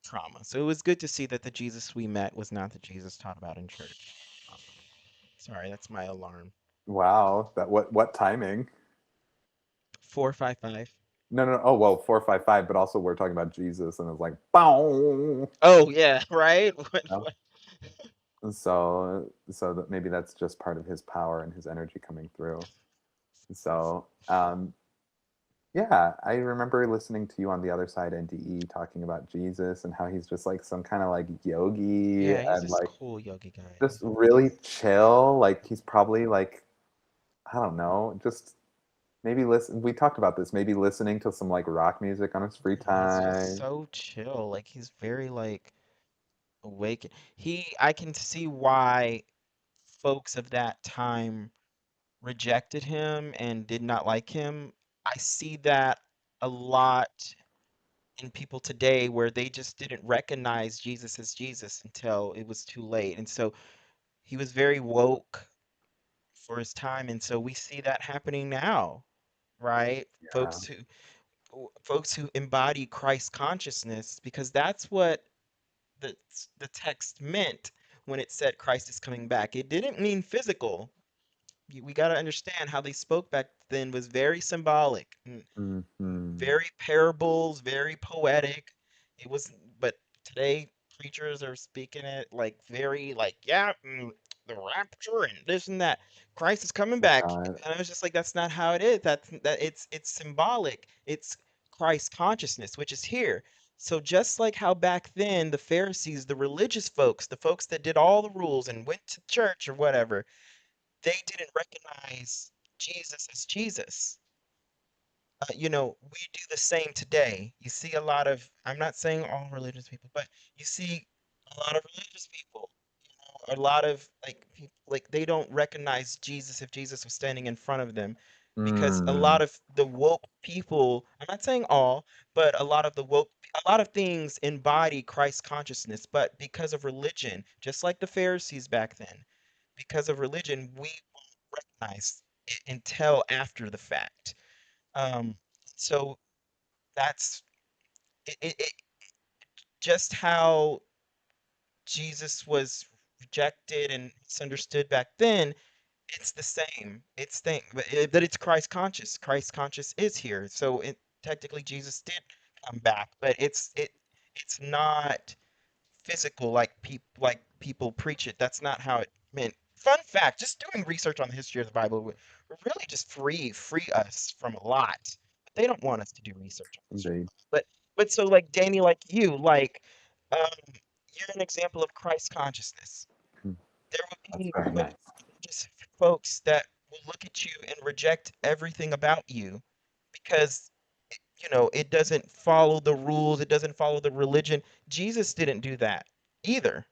trauma. So it was good to see that the Jesus we met was not the Jesus taught about in church. Um, Sorry, that's my alarm. wow, that what timing? 455. No, no, no. Oh, well, 455, but also we're talking about Jesus, and it's like, bow. Oh yeah, right? So that maybe that's just part of his power and his energy coming through. So, yeah, I remember listening to you on the other side, NDE, talking about Jesus and how he's just like some kind of like yogi Yeah, he's and this like cool yogi guy. just really chill. Like he's probably like, I don't know, just maybe listen. We talked about this, maybe listening to some like rock music on his free He's just time. so chill. Like he's very like awake. I can see why folks of that time rejected him and did not like him. I see that a lot in people today where they just didn't recognize Jesus as Jesus until it was too late. And so he was very woke for his time. And so we see that happening now, right? Yeah. Folks who embody Christ consciousness, because that's what the text meant when it said Christ is coming back. It didn't mean physical. We got to understand how they spoke back then was very symbolic, Hmm. very parables, very poetic. It was, but today preachers are speaking it like very like, yeah, the rapture and this and that. Christ is coming Oh back, God. and I was just like, that's not how it is. It's symbolic. It's Christ consciousness, which is here. So just like how back then the Pharisees, the religious folks, the folks that did all the rules and went to church or whatever, they didn't recognize Jesus as Jesus. We do the same today. You see a lot of, I'm not saying all religious people, but you see a lot of religious people, a lot of like people, like they don't recognize Jesus if Jesus was standing in front of them because a Mm, lot of the woke people, I'm not saying all, but a lot of things embody Christ consciousness, but because of religion, just like the Pharisees back then, because of religion, we won't recognize it until after the fact. Um, so that's it just how Jesus was rejected and misunderstood back then. It's the same. It's thing, but it's Christ conscious. Christ conscious is here. So technically Jesus did come back, but it's not physical like people preach it. That's not how it meant. Fun fact, just doing research on the history of the Bible would really just free us from a lot. But they don't want us to do research on the history of indeed. the Bible. But so like Danny, like you, like you're an example of Christ consciousness. Mm, There will that's be very nice. just folks that will look at you and reject everything about you because it doesn't follow the rules, it doesn't follow the religion. Jesus didn't do that either.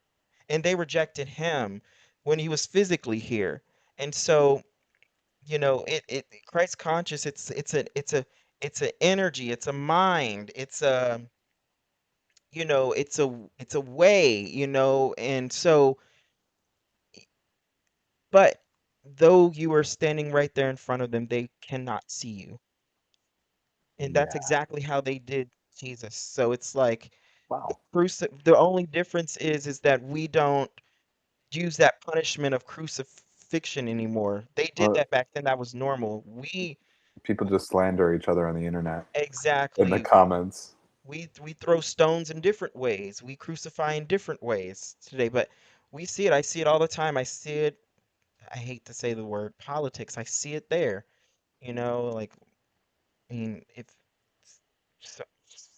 And they rejected him when he was physically here. And so, it Christ conscious, it's an energy, it's a mind, it's a way, and so but though you are standing right there in front of them, they cannot see you. And that's Yeah. exactly how they did Jesus. So it's like Wow. the only difference is that we don't use that punishment of crucifixion anymore. They did Well, that back then. That was normal. We people just slander each other on the internet in the exactly comments. we throw stones in different ways. We crucify in different ways today, but we see it. I see it all the time. I see it. I hate to say the word politics. I see it there. Like I mean, if so,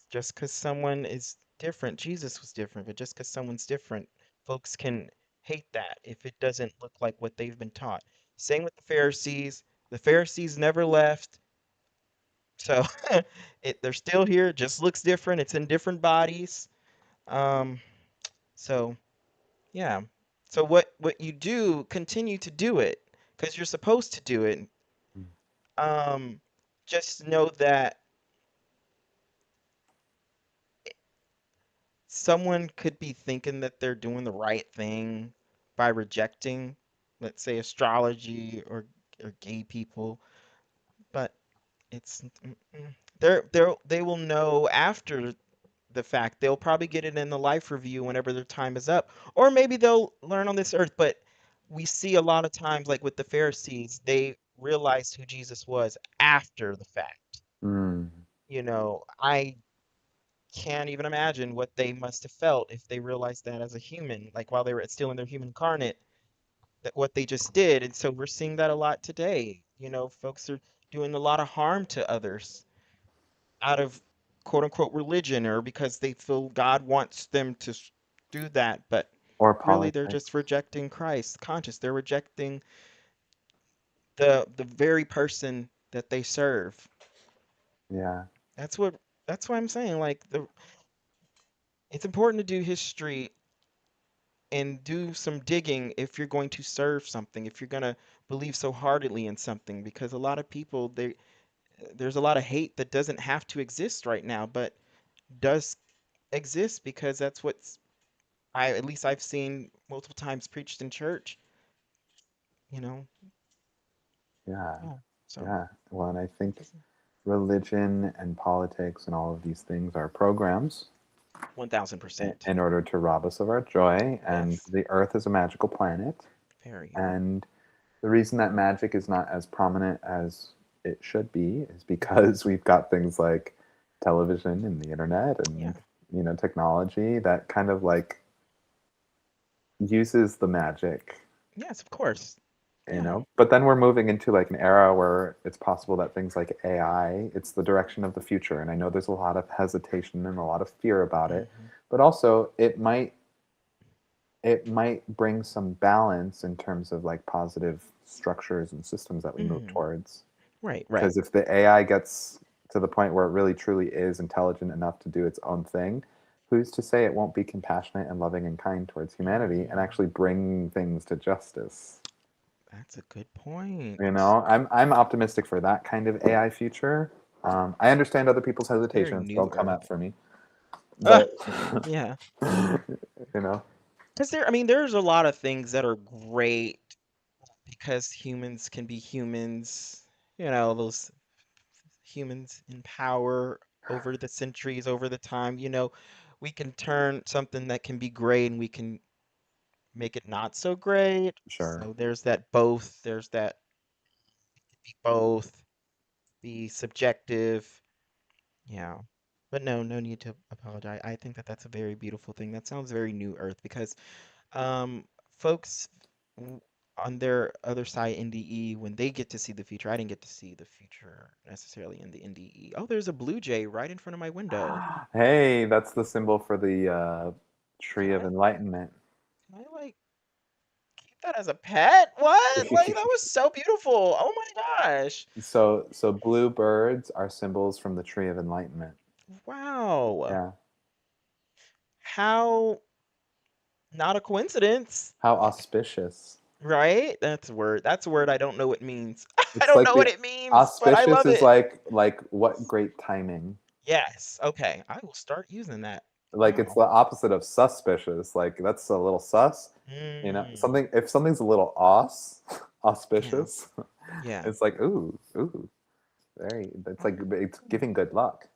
just because someone is different, Jesus was different, but just because someone's different, folks can hate that if it doesn't look like what they've been taught. Same with the Pharisees. The Pharisees never left, so they're still here. It just looks different. It's in different bodies. Um, so yeah. So what you do, continue to do it. because you're supposed to do it. Mm. Um, just know that someone could be thinking that they're doing the right thing by rejecting, let's say, astrology or gay people, but it's they will know after the fact. They'll probably get it in the life review whenever their time is up, or maybe they'll learn on this earth. But we see a lot of times, like with the Pharisees, they realized who Jesus was after the fact. Mm. I can't even imagine what they must have felt if they realized that as a human, like while they were still in their human incarnate, that what they just did. And so we're seeing that a lot today. Folks are doing a lot of harm to others out of quote unquote religion or because they feel God wants them to do that. But Or really, they're just politics. rejecting Christ conscious. They're rejecting the very person that they serve. Yeah. That's what that's why I'm saying like it's important to do history and do some digging if you're going to serve something, if you're going to believe so heartedly in something, because a lot of people there's a lot of hate that doesn't have to exist right now, but does exist because that's what's at least I've seen multiple times preached in church, you know. Yeah. Yeah. So Yeah. Well, and I think just religion and politics and all of these things are programs 1000%. in order to rob us of our joy. And Yes. the earth is a magical planet. Very. And the reason that magic is not as prominent as it should be is because we've got things like television and the internet Yeah. and technology that kind of like uses the magic, Yes, of course. Yeah. but then we're moving into like an era where it's possible that things like AI, it's the direction of the future. And I know there's a lot of hesitation and a lot of fear about it, Hmm. but also it might bring some balance in terms of like positive structures and systems that we move Hmm. towards. Right, right. Because if the AI gets to the point where it really truly is intelligent enough to do its own thing, who's to say it won't be compassionate and loving and kind towards humanity and Hmm. actually bring things to justice? That's a good point. I'm optimistic for that kind of AI future. I understand other people's Very hesitations. new Don't come earth. after me, Uh, but yeah. you know, Because I mean, there's a lot of things that are great because humans can be humans. Those humans in power over the centuries, over the time. We can turn something that can be great and we can make it not so great. sure. So there's that be both, be subjective. Yeah. But no, no need to apologize. I think that that's a very beautiful thing. That sounds very New Earth because Um, folks on their other side, NDE, when they get to see the future, I didn't get to see the future necessarily in the NDE. Oh, there's a blue jay right in front of my window. Hey, that's the symbol for the Can tree of I, enlightenment. can I like keep that as a pet? What? Like that was so beautiful. Oh my gosh. So blue birds are symbols from the tree of enlightenment. Wow. Yeah. How not a coincidence, How auspicious. right? That's a word. That's a word I don't know what it means. I It's don't like know what the it means, but I auspicious love is it. like what great timing. Yes. Okay. I will start using that. Like it's Wow. the opposite of suspicious. Like that's a little sus. Mm, Something if something's a little yeah. auspicious, Yeah. it's like ooh, very. It's like it's giving good luck.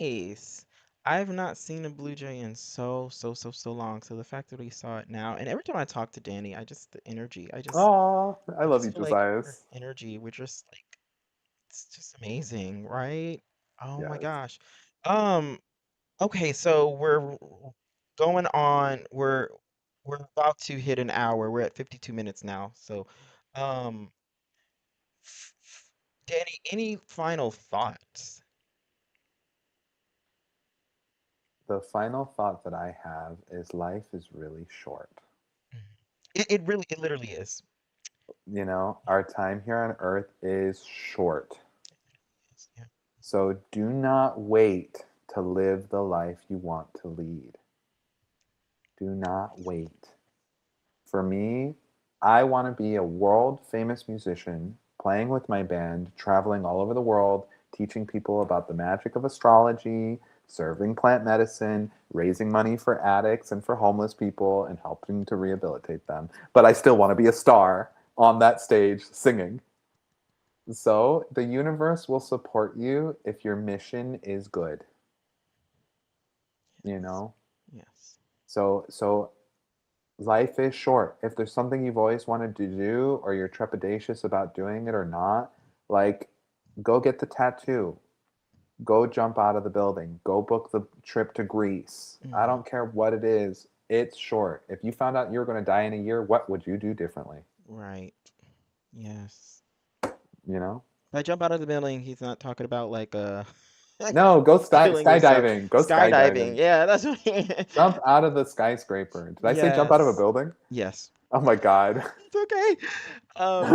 Nice. I've not seen a blue jay in so long. So the fact that we saw it now, and every time I talk to Danny, the energy, Oh, I I love just you, feel like her Josias. energy, we're just like, it's just amazing, right? Oh my Yes. gosh. Um, okay, so going on, we're about to hit an hour. We're at 52 minutes now. So, um, Danny, any final thoughts? The final thought that I have is life is really short. Mhm. It literally is. Yeah, Our time here on earth is short. it is. Yeah. So do not wait to live the life you want to lead. Do not wait. For me, I want to be a world famous musician, playing with my band, traveling all over the world, teaching people about the magic of astrology, serving plant medicine, raising money for addicts and for homeless people, and helping to rehabilitate them. But I still want to be a star on that stage singing. So the universe will support you if your mission is good, you Yes. know? Yes. So life is short. If there's something you've always wanted to do or you're trepidatious about doing it or not, like go get the tattoo. Go jump out of the building. Go book the trip to Greece. I Hmm. don't care what it is. It's short. If you found out you were going to die in a year, what would you do differently? Right. Yes. You know? If I jump out of the building, he's not talking about like No, go killing yourself. skydiving. Go Skydiving. skydiving. Yeah, that's what Jump out of the skyscraper. Did I say jump out of a Yes. building? Yes. Oh my god. It's okay.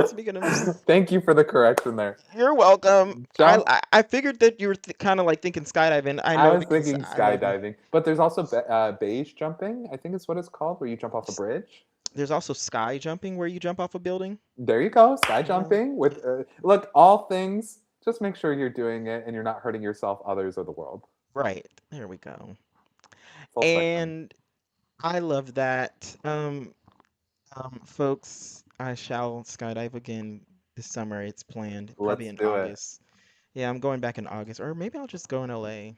Speaking of, Thank you for the correction there. you're welcome. I Jump. I, I figured that you were kind of like thinking skydiving. I I know was because thinking I love them. skydiving, but there's also beige jumping. I think is what it's called, where you jump off a bridge. There's also sky jumping where you jump off a building. There you go, sky You know. jumping. With look, all things. Just make sure you're doing it and you're not hurting yourself, others, or the world. Right. There we go. Full spectrum. And I love that. Folks, I shall skydive again this summer. It's planned, probably Let's in do it. August. Yeah, I'm going back in August, or maybe I'll just go in LA.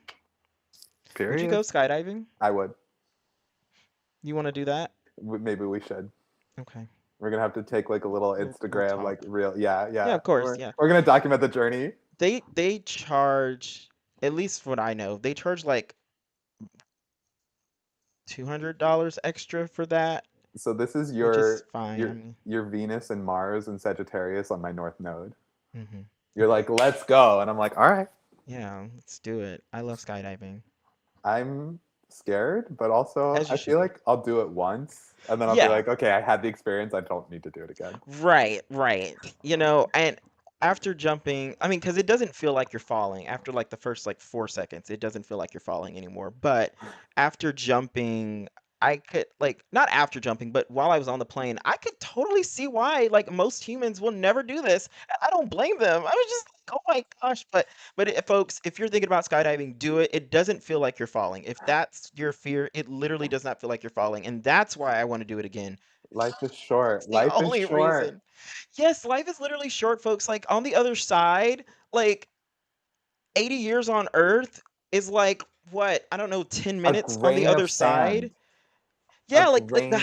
Would you go Period. skydiving? I would. You want to do that? Maybe we should. Okay. We're gonna have to take like a little We'll Instagram, like talk. real. Yeah, Yeah, yeah. of course. We're Yeah. we're gonna document the journey. They charge, at least what I know, they charge like $200 extra for that, So this is which is your fine. I your mean, your Venus and Mars and Sagittarius on my North Node. hmm You're like, let's go, and I'm like, all right. yeah, let's do it. I love skydiving. I'm scared, but also As you I should feel be. like I'll do it once, and then I'll be Yeah, like, okay, I had the experience. I don't need to do it again. right, right. And after jumping, I mean, because it doesn't feel like you're falling after like the first like 4 seconds, it doesn't feel like you're falling anymore. But after jumping, I could like not after jumping, but while I was on the plane, I could totally see why like most humans will never do this. I don't blame them. I was just like, oh my gosh. Folks, if you're thinking about skydiving, do it. It doesn't feel like you're falling. If that's your fear, it literally does not feel like you're falling, and that's why I want to do it again. Life is That's short. the Life is only short. reason. Yes, life is literally short, folks. Like on the other side, like 80 years on Earth is like what? I don't know, 10 A minutes on the grain other of side. sand. A Yeah, grain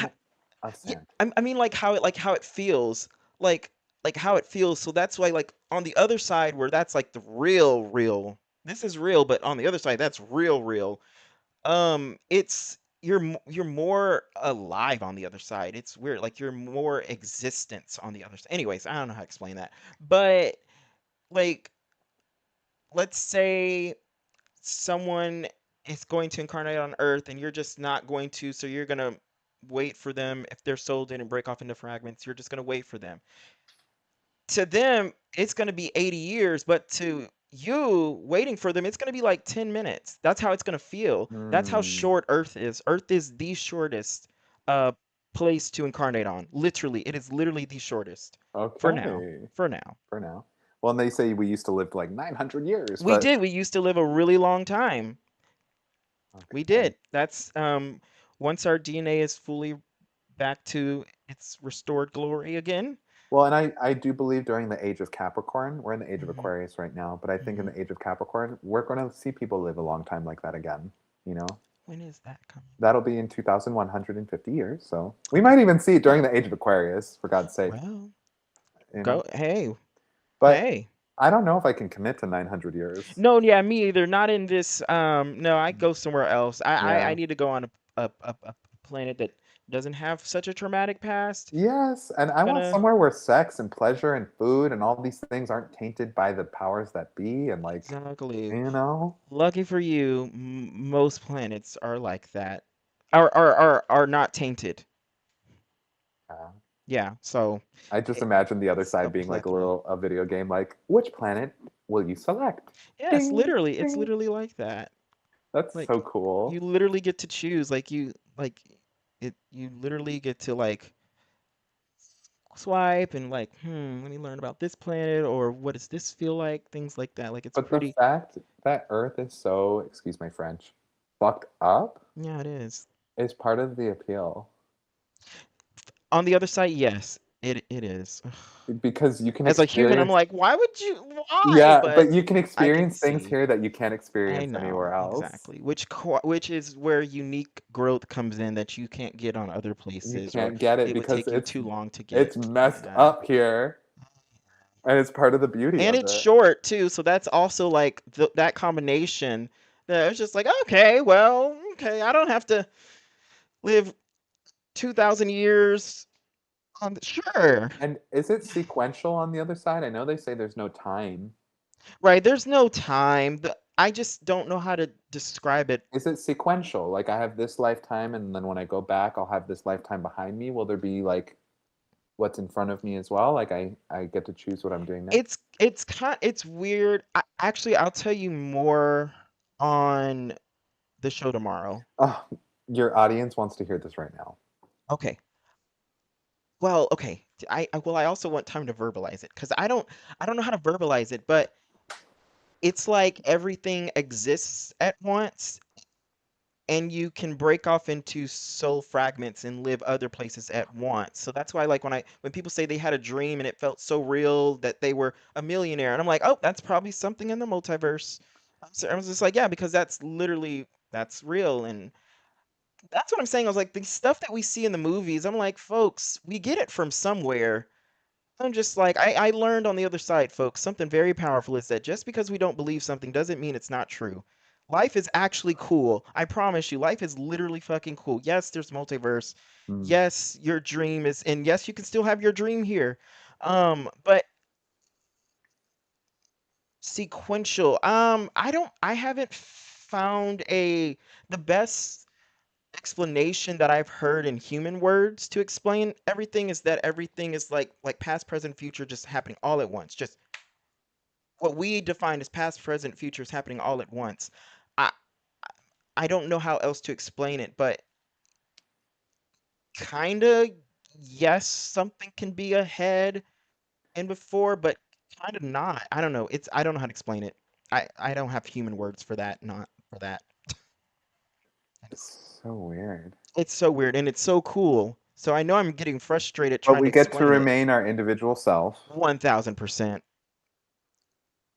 of yeah, sand. I mean like how it feels. Like how it feels. So that's why like on the other side where that's like the real. This is real, but on the other side that's real. It's you're more alive on the other side. It's weird. Like you're more existence on the other side. Anyways, I don't know how to explain that. But like let's say someone is going to incarnate on Earth and you're just not going to, so you're gonna wait for them. If their soul didn't break off into fragments, you're just gonna wait for them. To them, it's gonna be 80 years, but to you waiting for them, it's gonna be like 10 minutes. That's how it's gonna feel. That's how Hmm. short Earth is. Earth is the shortest uh place to incarnate on. Literally, it is literally the shortest. For now. Okay. For now. For now. Well, and they say we used to live like 900 years, We but did. We used to live a really long time. We okay. did. That's once our DNA is fully back to its restored glory again. Well, and I do believe during the age of Capricorn, we're in the age of Hmm. Aquarius right now, but I think in Hmm. the age of Capricorn, we're going to see people live a long time like that again. You know, When is that coming? that'll be in 2,150 years. So we might even see it during the age of Aquarius, for God's sake. Well, You know, go. Hey, but hey. I don't know if I can commit to 900 years. No, yeah, me either. Not in this. No, I go somewhere else. I Yeah. need to go on a planet that doesn't have such a traumatic past. Yes, and I want Gonna somewhere where sex and pleasure and food and all these things aren't tainted by the powers that be and like, exactly. you know. Lucky for you, most planets are like that. Are not tainted. Uh, Yeah. So I just it, imagine the other it's a side being like a plethora. little a video game like, which planet will you select? Yes, Ding, literally, it's ding. literally like that. That's Like so cool. you literally get to choose. Like you literally get to like swipe and like, let me learn about this planet or what does this feel like? Things like that. Like it's But the pretty, fact that Earth is so, excuse my French, fucked up yeah, it is. is part of the appeal. On the other side, yes, it is. Because you can As a human, I'm experience, like, why would you? Why? yeah, But but you can I can experience things see. here that you can't I experience know anywhere else. exactly. Which is where unique growth comes in that you can't get on other You places, or can't get it it would because take you too long to get. it's messed Yeah. up here, and it's part of the beauty And of it's it. short too, so that's also like that combination that it's just like, okay, well, okay, I don't have to live 2,000 years on sure. And is it sequential on the other side? I know they say there's no time. Right, there's no time. I just don't know how to describe it. Is it sequential? Like I have this lifetime, and then when I go back, I'll have this lifetime behind me. Will there be like what's in front of me as well? Like I get to choose what I'm doing next. It's weird. Actually, I'll tell you more on the show tomorrow. Oh, your audience wants to hear this right now. Okay. Well, okay. I also want time to verbalize it because I don't know how to verbalize it, but it's like everything exists at once and you can break off into soul fragments and live other places at once. So that's why like when people say they had a dream and it felt so real that they were a millionaire and I'm like, "Oh, that's probably something in the multiverse." I was just like, "Yeah, because that's real." And that's what I'm saying. I was like, the stuff that we see in the movies, I'm like, "Folks, we get it from somewhere." I'm just like, I learned on the other side, folks, something very powerful is that just because we don't believe something doesn't mean it's not true. Life is actually cool. I promise you, life is literally fucking cool. Yes, there's multiverse. Hmm. Yes, your dream is, and yes, you can still have your dream here. But sequential. I haven't found the best explanation that I've heard in human words to explain everything is that everything is like past, present, future just happening all at once. Just what we define as past, present, future is happening all at once. I I don't know how else to explain it, but kinda yes, something can be ahead and before, but kind of not. I don't know. I don't know how to explain it. I don't have human words for that. Not for that. It's So weird. it's so weird and it's so cool. So I know I'm getting frustrated But trying to we get to explain it. remain our individual self. 1,000%.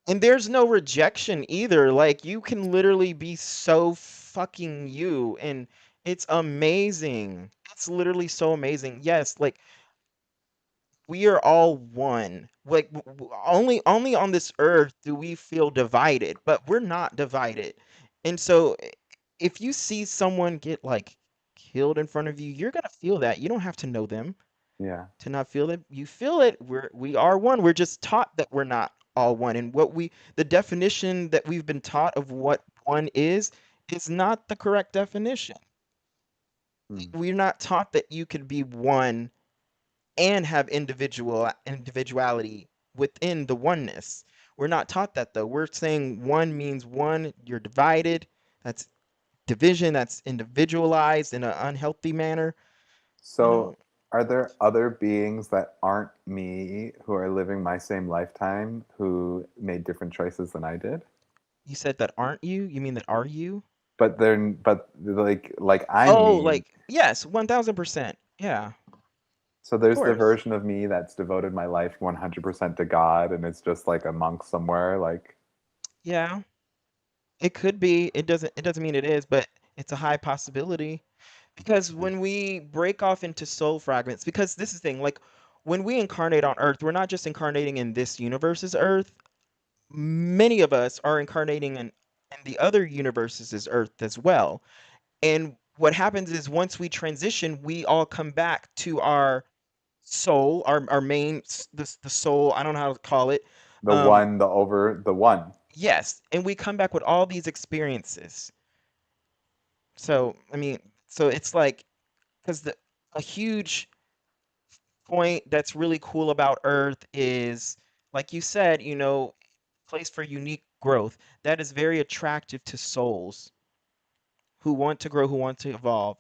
And there's no rejection either. Like you can literally be so fucking you and it's amazing. It's literally so amazing. Yes, like we are all one. Like only on this earth do we feel divided, but we're not divided. And so if you see someone get like killed in front of you, you're gonna feel that. You don't have to know them Yeah. to not feel it. You feel it. We are one. We're just taught that we're not all one. And the definition that we've been taught of what one is not the correct definition. Hmm. We're not taught that you could be one and have individuality within the oneness. We're not taught that though. We're saying one means one, you're divided. That's division, that's individualized in an unhealthy manner. You So, know, are there other beings that aren't me who are living my same lifetime who made different choices than I did? you said that aren't you? You mean that are you? But like I'm Oh, me. like yes, 1,000%. Yeah, So of there's the course. version of me that's devoted my life 100% to God, and it's just like a monk somewhere. Like, Yeah, it could be. It doesn't mean it is, but it's a high possibility. Because when we break off into soul fragments, because this is the thing, like when we incarnate on Earth, we're not just incarnating in this universe's Earth. Many of us are incarnating in the other universes' Earth as well. And what happens is once we transition, we all come back to our soul, our main the soul, I don't know how to call it. the Um, one, the over, the one. yes, and we come back with all these experiences. So, I mean, so it's like because the a huge point that's really cool about Earth is, like you said, place for unique growth. That is very attractive to souls who want to grow, who want to evolve.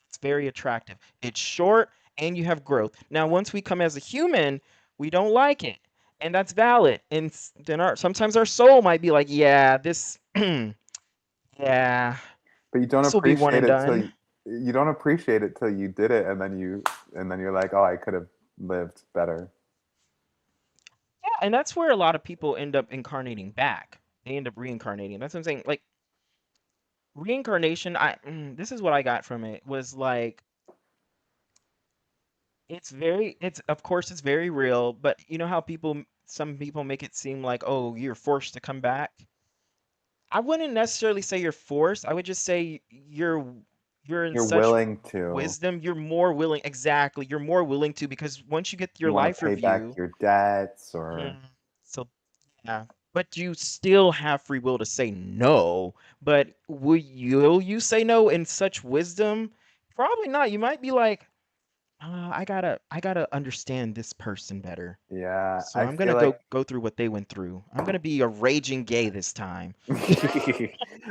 It's very attractive. It's short and you have growth. Now, once we come as a human, we don't like it, and that's valid. And then sometimes our soul might be like, yeah, this, yeah, But you don't this will be one appreciate and it till done. you don't appreciate it till you did it, and then you're like, oh, I could have lived better. Yeah, and that's where a lot of people end up incarnating back. They end up reincarnating. That's what I'm saying. Like reincarnation, this is what I got from it was like it's of course it's very real, but you know how some people make it seem like, oh, you're forced to come back. I wouldn't necessarily say you're forced. I would just say you're in You're such willing to. wisdom, you're more willing, exactly. You're more willing to because once you get your You want to life pay back review, your debts, mhm, or so yeah, but you still have free will to say no. But will you say no in such wisdom? Probably not. You might be like, I gotta understand this person better. yeah, So I I'm gonna feel go through what they went through. I'm gonna be a raging gay this time.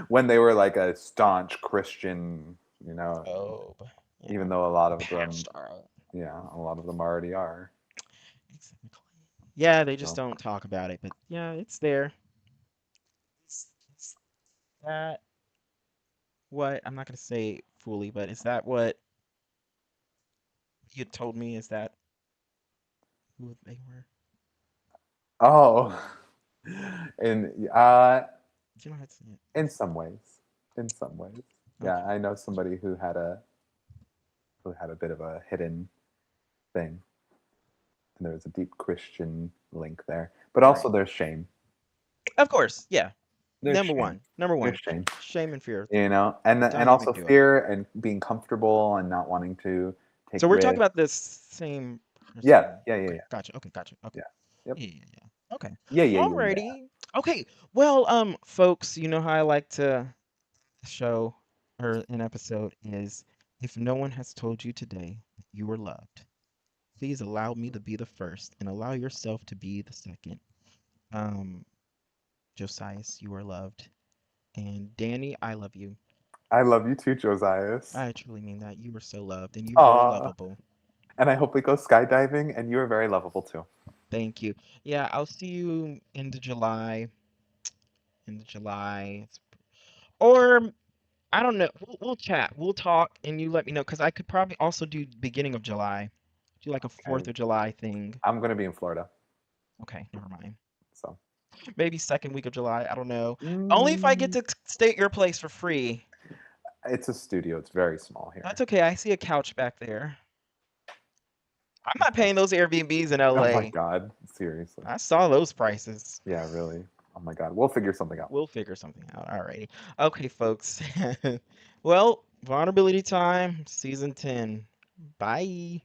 when they were like a staunch Christian, you know, Oh, yeah, even though a lot a of them, pastor. yeah, a lot of them already are. Exactly. Yeah, they just So don't talk about it, but yeah, it's there. Is that what I'm not gonna say fully, but is that what you told me? Is that who they were? oh, and Do you know how to say it? in some ways, in some ways, yeah, Okay. I know somebody who had a bit of a hidden thing, and there was a deep Christian link there, but also Right. there's shame. Of course. Yeah. There's Number shame. one. Number There's one. shame. Shame and fear. You know, Don't and even also do it. fear and being comfortable and not wanting to take So we're talking risks. about this same Yeah, person. yeah, yeah, Okay, yeah, gotcha. Okay, gotcha. Okay. yeah. Yep. Yeah, yeah, yeah. Okay. Yeah, yeah, yeah, yeah. Alrighty. Okay. Well, folks, you know how I like to show or an episode is if no one has told you today that you are loved, please allow me to be the first and allow yourself to be the second. Um, Josias, you are loved. And Danny, I love you. I love you too, Josias. I truly mean that. You are so loved and you're very Aw. lovable. And I hope we go skydiving, and you are very lovable too. Thank you. Yeah, I'll see you into July. Into July. Or I don't know. We'll chat. We'll talk and you let me know because I could probably also do beginning of July. Do like a Okay. 4th of July thing. I'm gonna be in Florida, Okay, never mind. so Maybe second week of July. I don't know. Only if I get mm, to stay at your place for free. it's a studio. It's very small That's here. okay. I see a couch back there. I'm not paying those Airbnbs in Oh my LA. god, seriously. I saw those prices. Yeah, really. Oh my god, we'll figure something out. We'll figure something out. Alrighty. Okay, folks. Well, vulnerability time, season 10. Bye.